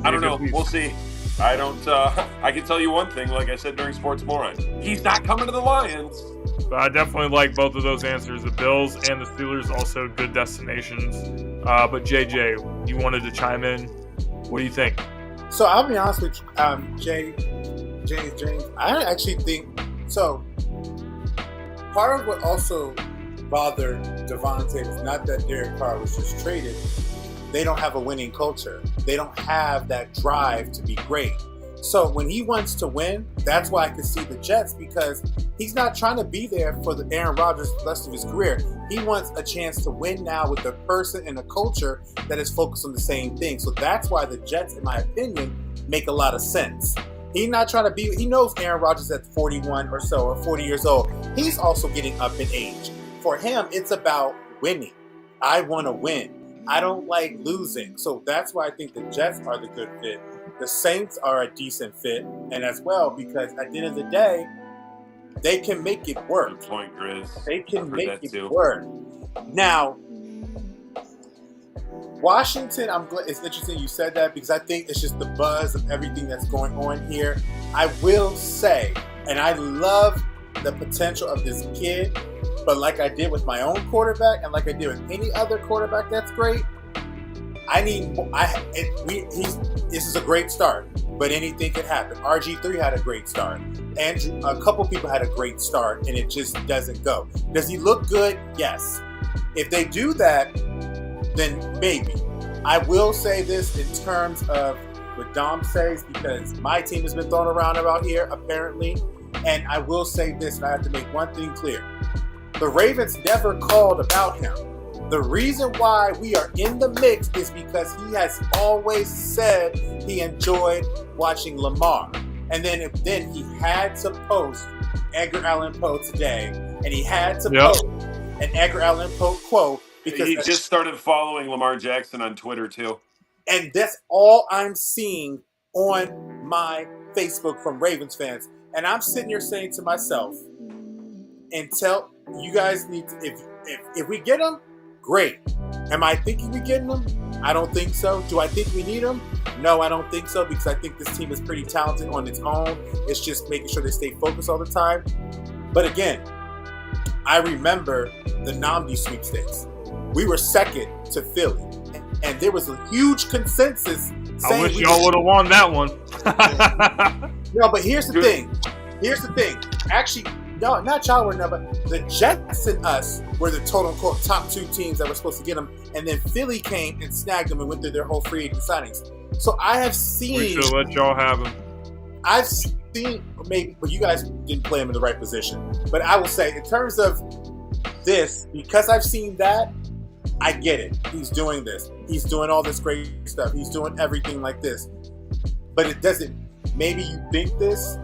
I don't know. We'll see. I don't. I can tell you one thing, like I said during Sports Moron. He's not coming to the Lions. But I definitely like both of those answers. The Bills and the Steelers also good destinations. But JJ, you wanted to chime in. What do you think? So I'll be honest with you, James. I actually think so. Part of what also bothered Davante was not that Derek Carr was just traded. They don't have a winning culture. They don't have that drive to be great. So when he wants to win, that's why I can see the Jets, because he's not trying to be there for the Aaron Rodgers the rest of his career. He wants a chance to win now with a person and a culture that is focused on the same thing. So that's why the Jets, in my opinion, make a lot of sense. He's not trying to be, he knows Aaron Rodgers at 41 or so, or 40 years old. He's also getting up in age. For him, it's about winning. I want to win. I don't like losing. So that's why I think the Jets are the good fit. The Saints are a decent fit, and as well, because at the end of the day, they can make it work. Good point, Grizz. They can make it work. Now, Washington, I'm glad it's interesting you said that, because I think it's just the buzz of everything that's going on here. I will say, and I love the potential of this kid, but like I did with my own quarterback, and like I did with any other quarterback that's great, this is a great start, but anything could happen. RG3 had a great start. Andrew, a couple people had a great start, and it just doesn't go. Does he look good? Yes. If they do that, then maybe. I will say this in terms of what Dom says, because my team has been thrown around about here, apparently, and I will say this, and I have to make one thing clear. The Ravens never called about him. The reason why we are in the mix is because he has always said he enjoyed watching Lamar. And then he had to post Edgar Allan Poe today, and he had to post an Edgar Allan Poe quote, because he just started following Lamar Jackson on Twitter too. And that's all I'm seeing on my Facebook from Ravens fans. And I'm sitting here saying to myself, until you guys need to, if we get him, great. Am I thinking we're getting them? I don't think so. Do I think we need them? No, I don't think so, because I think this team is pretty talented on its own. It's just making sure they stay focused all the time. But again, I remember the Namdi sweepstakes. We were second to Philly, and there was a huge consensus saying I wish y'all would have won that one. No, but here's the thing. Actually, no, not y'all were number. The Jets and us were the total-unquote top two teams that were supposed to get them, and then Philly came and snagged them and went through their whole free agent signings. So I have seen. We should let y'all have them. I've seen, maybe, but you guys didn't play him in the right position. But I will say, in terms of this, because I've seen that, I get it. He's doing this. He's doing all this great stuff. He's doing everything like this. But it doesn't. Maybe you think this,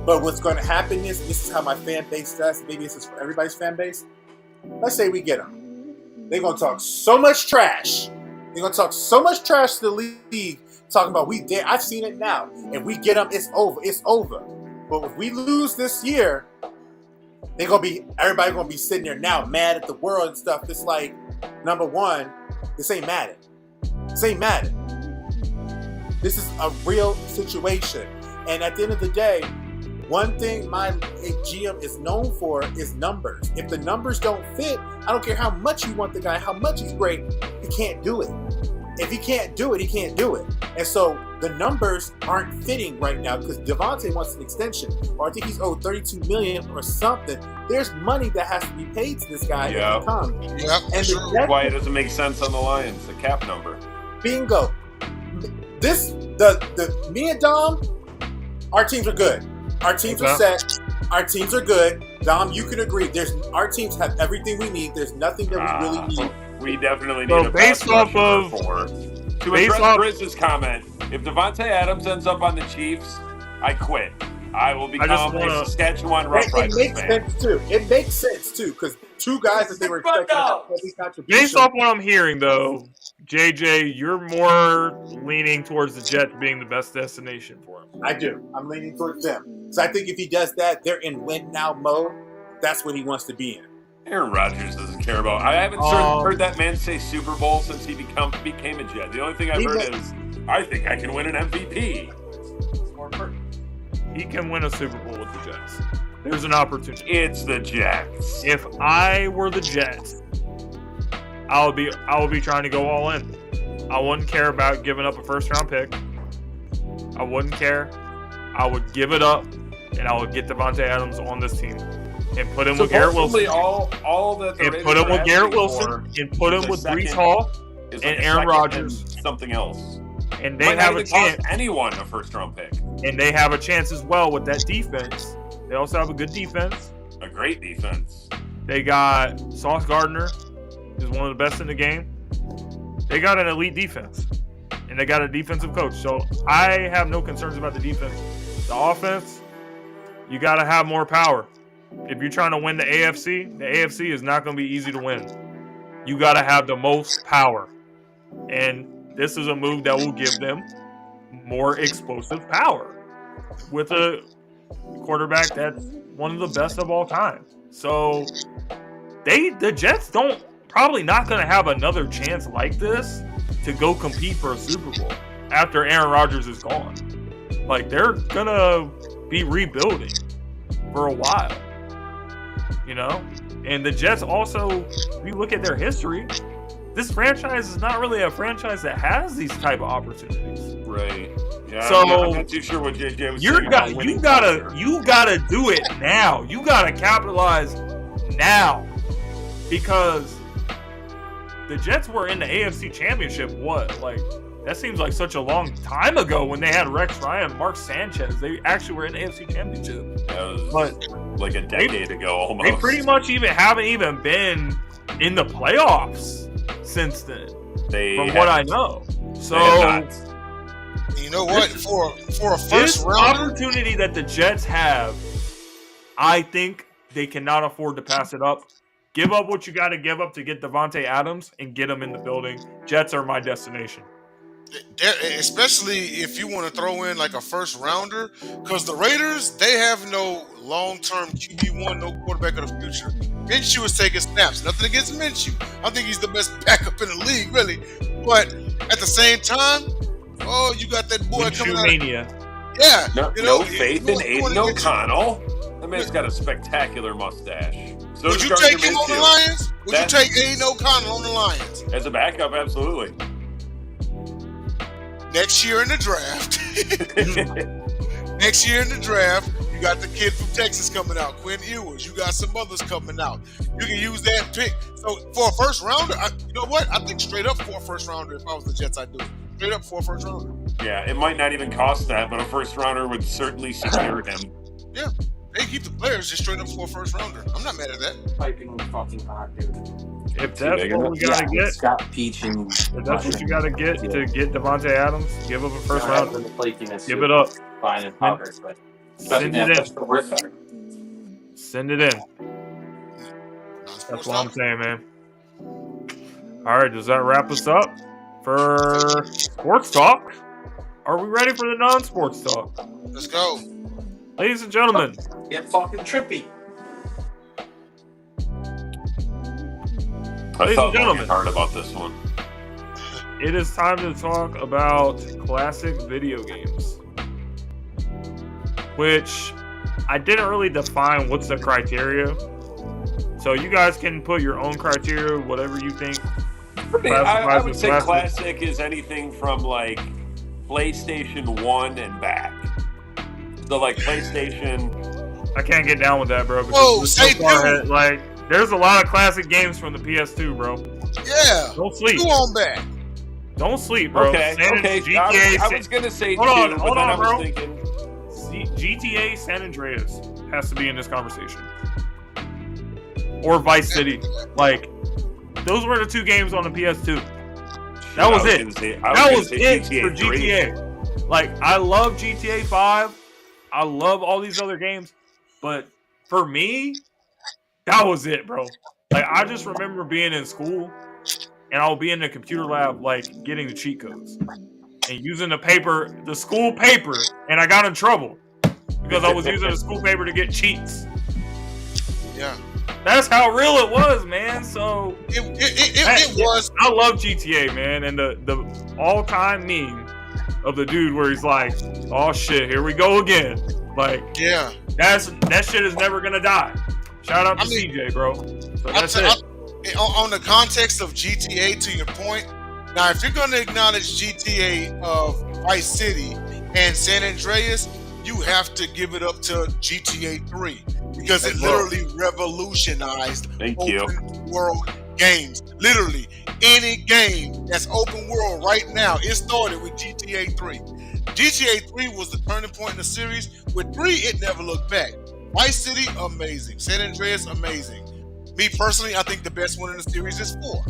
but what's going to happen is, this is how my fan base does. Maybe this is for everybody's fan base. Let's say we get them. They're going to talk so much trash. They're going to talk so much trash to the league, talking about we did. I've seen it now. If we get them, it's over. It's over. But if we lose this year, everybody going to be sitting there now mad at the world and stuff. It's like, number one, this ain't Madden. This ain't Madden. This is a real situation. And at the end of the day, one thing my GM is known for is numbers. If the numbers don't fit, I don't care how much you want the guy, how much he's great, he can't do it. If he can't do it, he can't do it. And so the numbers aren't fitting right now, because Davante wants an extension, or I think he's owed $32 million or something. There's money that has to be paid to this guy every time. Yep, and that's why it doesn't make sense on the Lions, the cap number. Bingo. Me and Dom, our teams are good. Our teams are set. Our teams are good. Dom, you can agree. Our teams have everything we need. There's nothing that we really need. We definitely need a based off of to address Grizz's comment, if Davante Adams ends up on the Chiefs, I quit. I will become a Saskatchewan Rough Riders fan. It makes sense too. It makes sense too, because two guys that they were expecting to have heavy contribution. Based off what I'm hearing, though, JJ, you're more leaning towards the Jets being the best destination for him. I do. I'm leaning towards them. So I think if he does that, they're in win now mode. That's what he wants to be in. Aaron Rodgers doesn't care about. I haven't heard that man say Super Bowl since he became a Jet. The only thing I've heard is, I think I can win an MVP. He can win a Super Bowl with the Jets. there's an opportunity. It's the Jets. If I were the Jets, I would be trying to go all in. I wouldn't care about giving up a first-round pick. I wouldn't care. I would give it up, and I would get Davante Adams on this team and put him with Garrett Wilson. All that and put him with Garrett Wilson and put him with Breece Hall and Aaron Rodgers. Something else. And they have a chance. Anyone a first-round pick. And they have a chance as well with that defense. They also have a good defense. A great defense. They got Sauce Gardner, who's one of the best in the game. They got an elite defense. And they got a defensive coach. So I have no concerns about the defense. The offense, you got to have more power. If you're trying to win the AFC is not going to be easy to win. You got to have the most power. And this is a move that will give them more explosive power with a quarterback that's one of the best of all time. So the Jets probably not going to have another chance like this to go compete for a Super Bowl after Aaron Rodgers is gone. Like, they're going to be rebuilding for a while, you know? And the Jets also, if you look at their history, this franchise is not really a franchise that has these type of opportunities. Right. Yeah. So I'm not too sure what JJ was saying. You gotta do it now. You gotta capitalize now, because the Jets were in the AFC Championship. That seems like such a long time ago when they had Rex Ryan, Mark Sanchez. They actually were in the AFC Championship. That was like a decade ago almost. They pretty much haven't even been in the playoffs since then, from what I know. So, you know what? For a first this rounder, opportunity that the Jets have, I think they cannot afford to pass it up. Give up what you got to give up to get Davante Adams and get him in the building. Jets are my destination. especially if you want to throw in like a first rounder, because the Raiders, they have no long-term QB1, no quarterback of the future. Minshew is taking snaps. Nothing against Minshew. I think he's the best backup in the league, really. But at the same time, you got that boy coming out. Mania. Yeah. No faith in Aiden O'Connell. That man's got a spectacular mustache. So would you take him on the Lions? Would you take Aiden O'Connell on the Lions? As a backup, absolutely. Next year in the draft. Next year in the draft, you got the kid from Texas coming out, Quinn Ewers. You got some others coming out. You can use that pick. So for a first rounder, you know what? I think straight up for a first rounder, if I was the Jets, I'd do it. Straight up for a first rounder. Yeah, it might not even cost that, but a first rounder would certainly secure him. Yeah. They keep the players just straight up for a first rounder. I'm not mad at that. Piping fucking hot, dude. If that's what we gotta get, Scott Peach and if that's what you gotta get to get Davante Adams, give up a first rounder. Give it up. Fine and powder, but Send it in. Send it in. That's what I'm saying, man. All right, does that wrap us up for sports talk? Are we ready for the non-sports talk? Let's go. Ladies and gentlemen. Get fucking trippy. I thought long and hard about this one. It is time to talk about classic video games, which I didn't really define what's the criteria. So you guys can put your own criteria, whatever you think. I would say classic is anything from like PlayStation 1 and back. So like PlayStation. I can't get down with that, bro. Whoa, say ahead. Like, there's a lot of classic games from the PS2, bro. Yeah. Don't sleep. Go on back. Don't sleep, bro. Okay. GTA, I was gonna say hold two, on, but then I was bro. thinking GTA San Andreas has to be in this conversation, or Vice City. Like, those were the two games on the PS2. That was it. That was it for GTA. Like, I love GTA 5. I love all these other games, but for me, that was it, bro. Like, I just remember being in school, and I'll be in the computer lab, like, getting the cheat codes and using the school paper, and I got in trouble because I was using the school paper to get cheats. Yeah. That's how real it was, man. So it was. I love GTA, man, and the all-time meme of the dude where he's like, "Oh shit, here we go again." Like, yeah, that shit is never gonna die. Shout out to CJ, bro. So that's it. On the context of GTA, to your point, now if you're going to acknowledge GTA of Vice City and San Andreas, you have to give it up to GTA 3 because it literally revolutionized open world games. Literally, any game that's open world right now, it started with GTA 3. GTA 3 was the turning point in the series. With 3, it never looked back. Vice City, amazing. San Andreas, amazing. Me personally, I think the best one in the series is 4.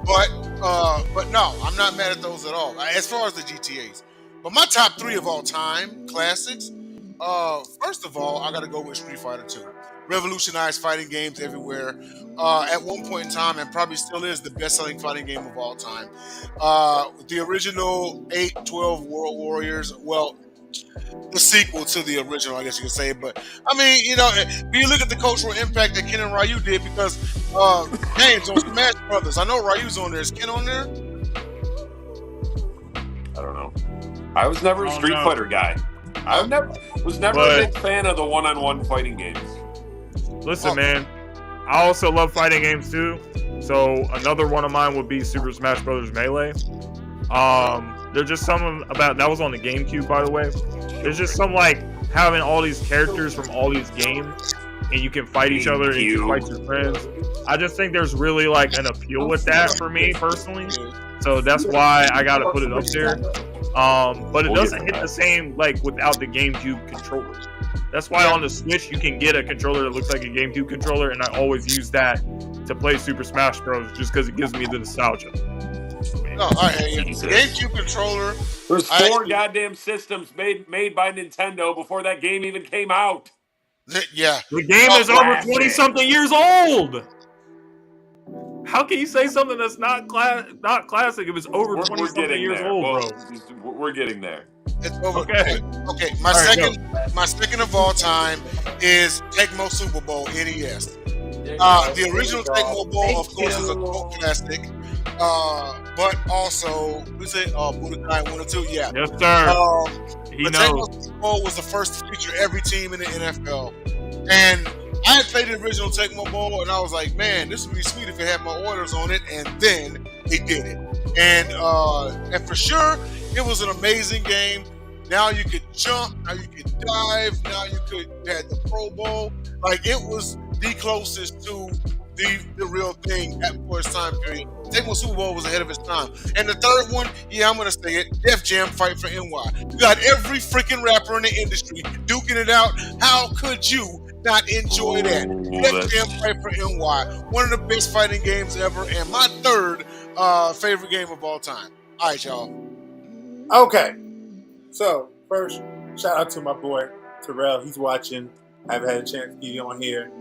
But no, I'm not mad at those at all. As far as the GTAs. But my top 3 of all time classics, first of all, I got to go with Street Fighter 2. Revolutionized fighting games everywhere. At one point in time, and probably still is, the best-selling fighting game of all time. The original 8-12 World Warriors, well, the sequel to the original, I guess you could say. But, I mean, you know, when you look at the cultural impact that Ken and Ryu did, because James on Smash Brothers, I know Ryu's on there. Is Ken on there? I don't know. I was never a Street Fighter guy. I was never a big fan of the one-on-one fighting games. Listen, man, I also love fighting games too. So another one of mine would be Super Smash Brothers Melee. There's just something about that was on the GameCube, by the way. There's just some like having all these characters from all these games, and you can fight each other and you can fight your friends. I just think there's really like an appeal with that for me personally. So that's why I gotta put it up there. But it doesn't hit the same like without the GameCube controller. That's why on the Switch you can get a controller that looks like a GameCube controller, and I always use that to play Super Smash Bros. Just because it gives me the nostalgia. No, GameCube controller. There's 4 goddamn systems made by Nintendo before that game even came out. Yeah, the game is over 20-something years old. How can you say something that's not classic if it's over 20-something years old, bro? We're getting there. It's over. Okay. My second of all time is Tecmo Super Bowl NES. The original Tecmo Bowl, of course, is a cult classic. But also, we say Budokai 1 or 2. Yeah. Yes, sir. But Tecmo Super Bowl was the first to feature every team in the NFL. And I had played the original Tecmo Bowl, and I was like, man, this would be sweet if it had my orders on it. And then it did it. And for sure, it was an amazing game. Now you could jump, now you could dive, now you could had the Pro Bowl. Like, it was the closest to the real thing for its time period. Tecmo Super Bowl was ahead of its time. And the third one, yeah, I'm gonna say it, Def Jam Fight for NY. You got every freaking rapper in the industry duking it out. How could you not enjoy that? Def Jam Fight for NY, one of the best fighting games ever, and my third favorite game of all time. All right, y'all. Okay. So, first, shout out to my boy, Terrell. He's watching. I haven't had a chance to get you on here.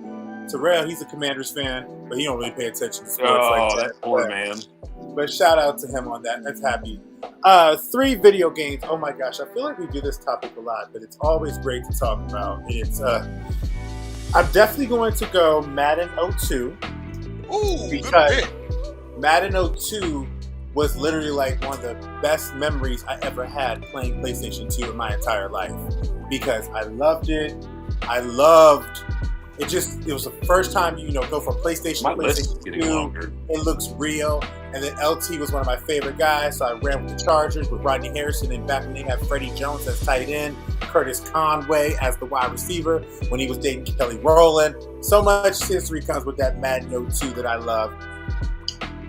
Terrell, he's a Commanders fan, but he don't really pay attention to sports like that. That poor man. But shout out to him on that. That's happy. 3 video games. Oh my gosh, I feel like we do this topic a lot, but it's always great to talk about. It's I'm definitely going to go Madden 02. Ooh, because Madden 02 was literally like one of the best memories I ever had playing PlayStation 2 in my entire life. Because I loved it. It was the first time go from PlayStation to PlayStation 2. It looks real. And then LT was one of my favorite guys, so I ran with the Chargers with Rodney Harrison, and back when they had Freddie Jones as tight end, Curtis Conway as the wide receiver, when he was dating Kelly Rowland. So much history comes with that Madden 02 that I love.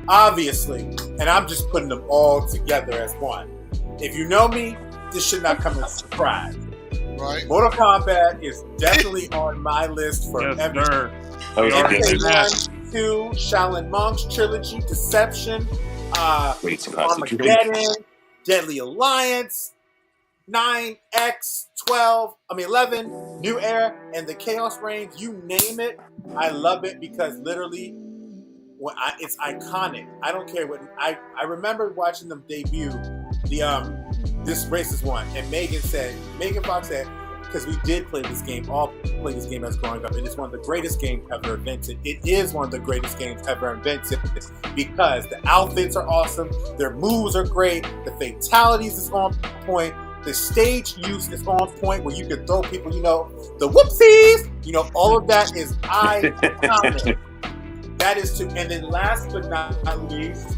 Obviously, and I'm just putting them all together as one. If you know me, this should not come as a surprise. Right. Mortal Kombat is definitely on my list for every. That 1, 2, Shaolin Monks trilogy, Deception, Armageddon, Deadly Alliance, 9X, 11, New Era, and the Chaos Reigns. You name it, I love it because literally, it's iconic. I don't care what I remember watching them debut this racist one, and Megan Fox said, because we did play this game, all played this game as growing up, and it's one of the greatest games ever invented. It is one of the greatest games ever invented because the outfits are awesome, their moves are great, the fatalities is on point, The stage use is on point where you can throw people, the whoopsies, all of that is iconic. That is and then last but not least,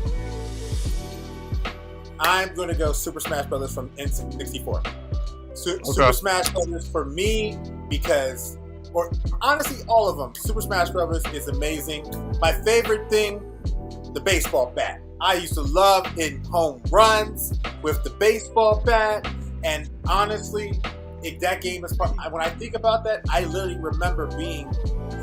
I'm going to go Super Smash Brothers from N64. Super Smash Brothers for me because, or honestly, all of them. Super Smash Brothers is amazing. My favorite thing, the baseball bat. I used to love hitting home runs with the baseball bat. And honestly, that game is when I think about that, I literally remember being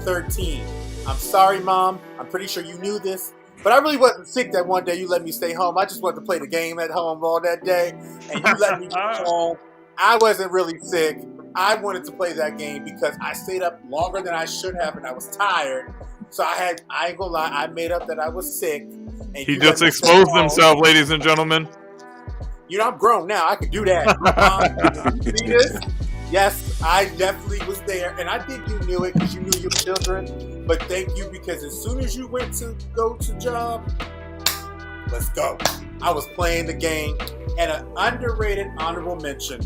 13. I'm sorry, Mom. I'm pretty sure you knew this. But I really wasn't sick that one day you let me stay home. I just wanted to play the game at home all that day. And you let me go home. I wasn't really sick. I wanted to play that game because I stayed up longer than I should have and I was tired. So I ain't gonna lie, I made up that I was sick. And he just exposed himself, ladies and gentlemen. I'm grown now. I can do that. See this? Yes, I definitely was there. And I think you knew it because you knew your children. But thank you because as soon as you went to go to job, let's go. I was playing the game. And an underrated honorable mention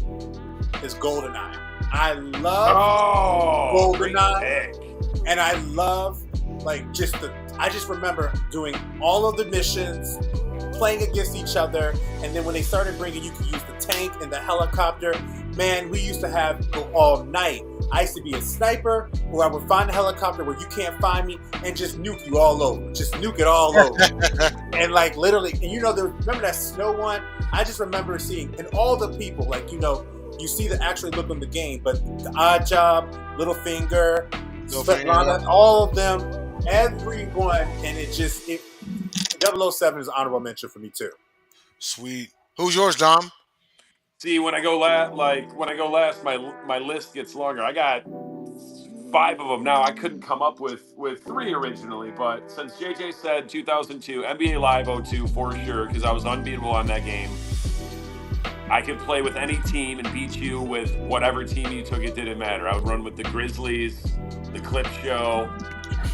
is GoldenEye. I love GoldenEye. And I love I just remember doing all of the missions, playing against each other, and then when they started bringing, you could use the tank and the helicopter. Man, we used to go all night. I used to be a sniper, where I would find a helicopter where you can't find me and just nuke you all over. Just nuke it all over. And literally, and remember that snow one? I just remember seeing, and all the people, you see the actual look on the game, but the Odd Job, Littlefinger, Svetlana, all of them, everyone, and 007 is an honorable mention for me too. Sweet. Who's yours, Dom? See, when I go last, my list gets longer. I got 5 of them now. I couldn't come up with 3 originally, but since JJ said 2002, NBA Live 02 for sure, because I was unbeatable on that game. I could play with any team and beat you with whatever team you took. It didn't matter. I would run with the Grizzlies, the Clip Show,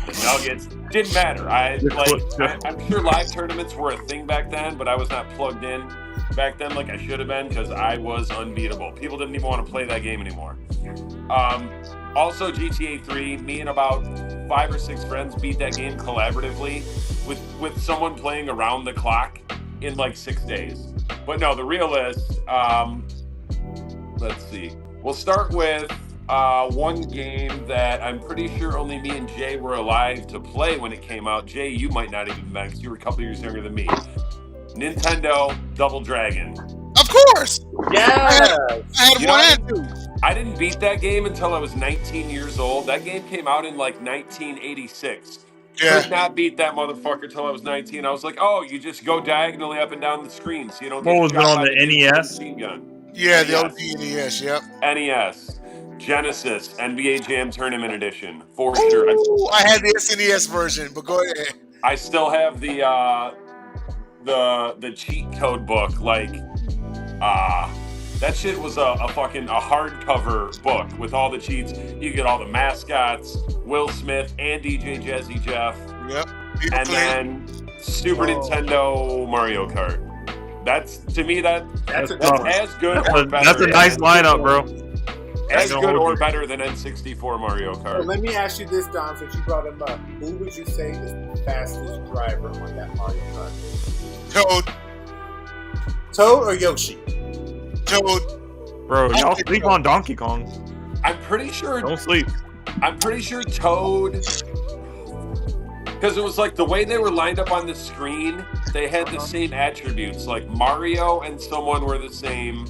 the Nuggets. Didn't matter. I'm sure live tournaments were a thing back then, but I was not plugged in back then like I should have been because I was unbeatable. People didn't even want to play that game anymore. Also, GTA 3, me and about 5 or 6 friends beat that game collaboratively with someone playing around the clock in 6 days. But no, the real list, let's see. We'll start with one game that I'm pretty sure only me and Jay were alive to play when it came out. Jay, you might not even been because you were a couple years younger than me. Nintendo Double Dragon. Of course! Yeah! I had 1 and 2. I didn't beat that game until I was 19 years old. That game came out in 1986. Yeah. Could not beat that motherfucker till I was 19. I was like, oh, you just go diagonally up and down the screen so you don't get What was it shot on by the NES? machine gun. Yeah, the NES. OG NES, yep. NES. Genesis, NBA Jam Tournament Edition, for sure. Ooh, I had the SNES version, but go ahead. I still have the cheat code book. That shit was a hardcover book with all the cheats. You get all the mascots, Will Smith and DJ Jazzy Jeff. Yep. And then Super Nintendo Mario Kart. That's to me that's as good or better. That's a nice lineup, bro. As good or better than N64 Mario Kart. Well, let me ask you this, Dom, since you brought him up. Who would you say is the fastest driver on that Mario Kart? Toad or Yoshi? Toad. Bro, y'all sleep on Donkey Kong. I'm pretty sure. Don't sleep. I'm pretty sure Toad, because it was the way they were lined up on the screen, they had the same attributes. Mario and someone were the same.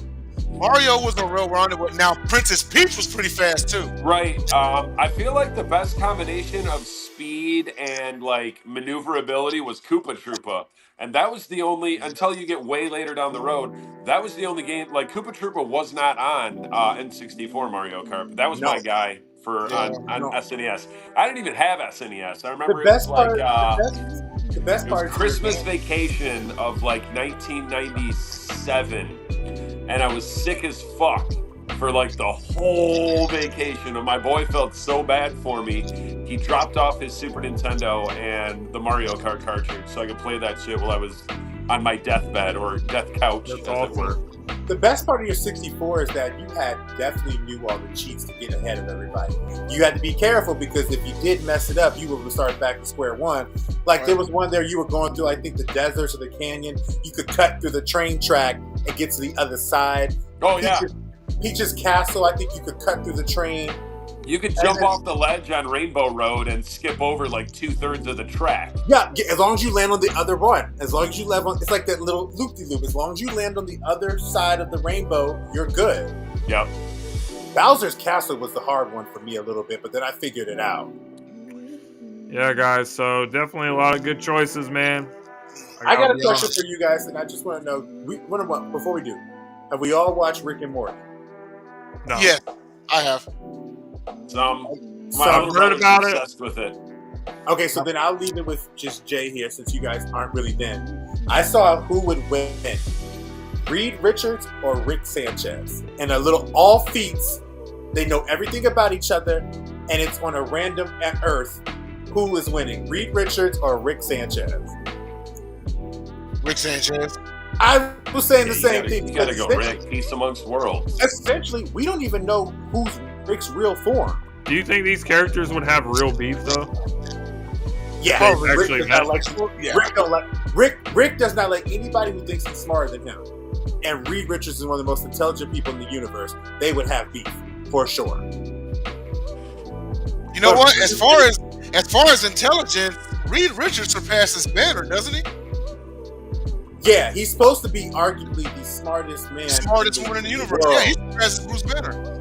Mario was a real roundabout. Now Princess Peach was pretty fast too. Right. I feel like the best combination of speed and maneuverability was Koopa Troopa. And that was the only, until you get way later down the road, that was the only game. Koopa Troopa was not on N64 Mario Kart. But that was my guy on SNES. I didn't even have SNES. I remember the best it was Christmas vacation of 1997. And I was sick as fuck for the whole vacation. And my boy felt so bad for me. He dropped off his Super Nintendo and the Mario Kart cartridge so I could play that shit while I was on my deathbed or death couch, That's as awesome. it were. The best part of your 64 is that you definitely knew all the cheats to get ahead of everybody. You had to be careful because if you did mess it up, you would start back to square one. Like there was one there you were going through, I think the deserts or the canyon. You could cut through the train track and get to the other side. Oh, yeah. Peach's Castle, I think you could cut through the train. You could jump off the ledge on Rainbow Road and skip over like 2/3 of the track. Yeah, as long as you land on the other one. As long as you land on, it's like that little loop-de-loop. As long as you land on the other side of the rainbow, you're good. Yep. Bowser's Castle was the hard one for me a little bit, but then I figured it out. Yeah, guys. So definitely a lot of good choices, man. I got a question for you guys, and I just want to know. Before we do, have we all watched Rick and Morty? No. Yeah, I have. I've heard about it. Obsessed with it. Okay, so then I'll leave it with just Jay here, since you guys aren't really then. I saw who would win: Reed Richards or Rick Sanchez. And a little all feats. They know everything about each other, and it's on a random Earth. Who is winning, Reed Richards or Rick Sanchez? Rick Sanchez. I was saying the same thing. You gotta go Rick. Peace amongst worlds. Essentially, we don't even know who's Rick's real form. Do you think these characters would have real beef though? Yeah, Both Rick actually does not met. Rick does not like anybody who thinks he's smarter than him. And Reed Richards is one of the most intelligent people in the universe. They would have beef for sure. You know what? As far as intelligence, Reed Richards surpasses Banner, doesn't he? Yeah, he's supposed to be arguably the smartest man. Smartest one in the universe. world. Yeah, he surpasses Bruce Banner.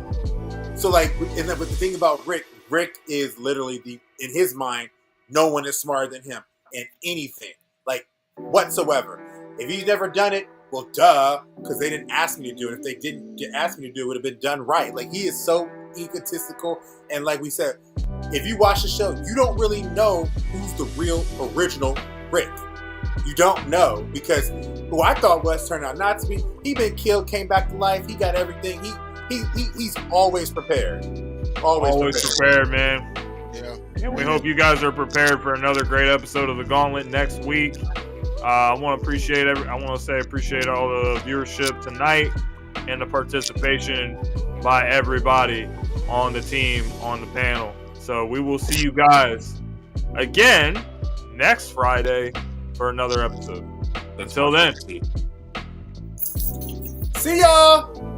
So but the thing about Rick is literally in his mind, no one is smarter than him in anything, like whatsoever. If he's never done it, well, duh, because they didn't ask me to do it. If they didn't ask me to do it, it would have been done right. Like he is so egotistical, and like we said, if you watch the show, you don't really know who's the real original Rick. You don't know, because who I thought turned out not to be. He been killed, came back to life. He got everything. He's always prepared. Always prepared, man. Yeah. We hope you guys are prepared for another great episode of the Gauntlet next week. I want to appreciate all the viewership tonight and the participation by everybody on the team, on the panel. So we will see you guys again next Friday for another episode. Until then. See y'all.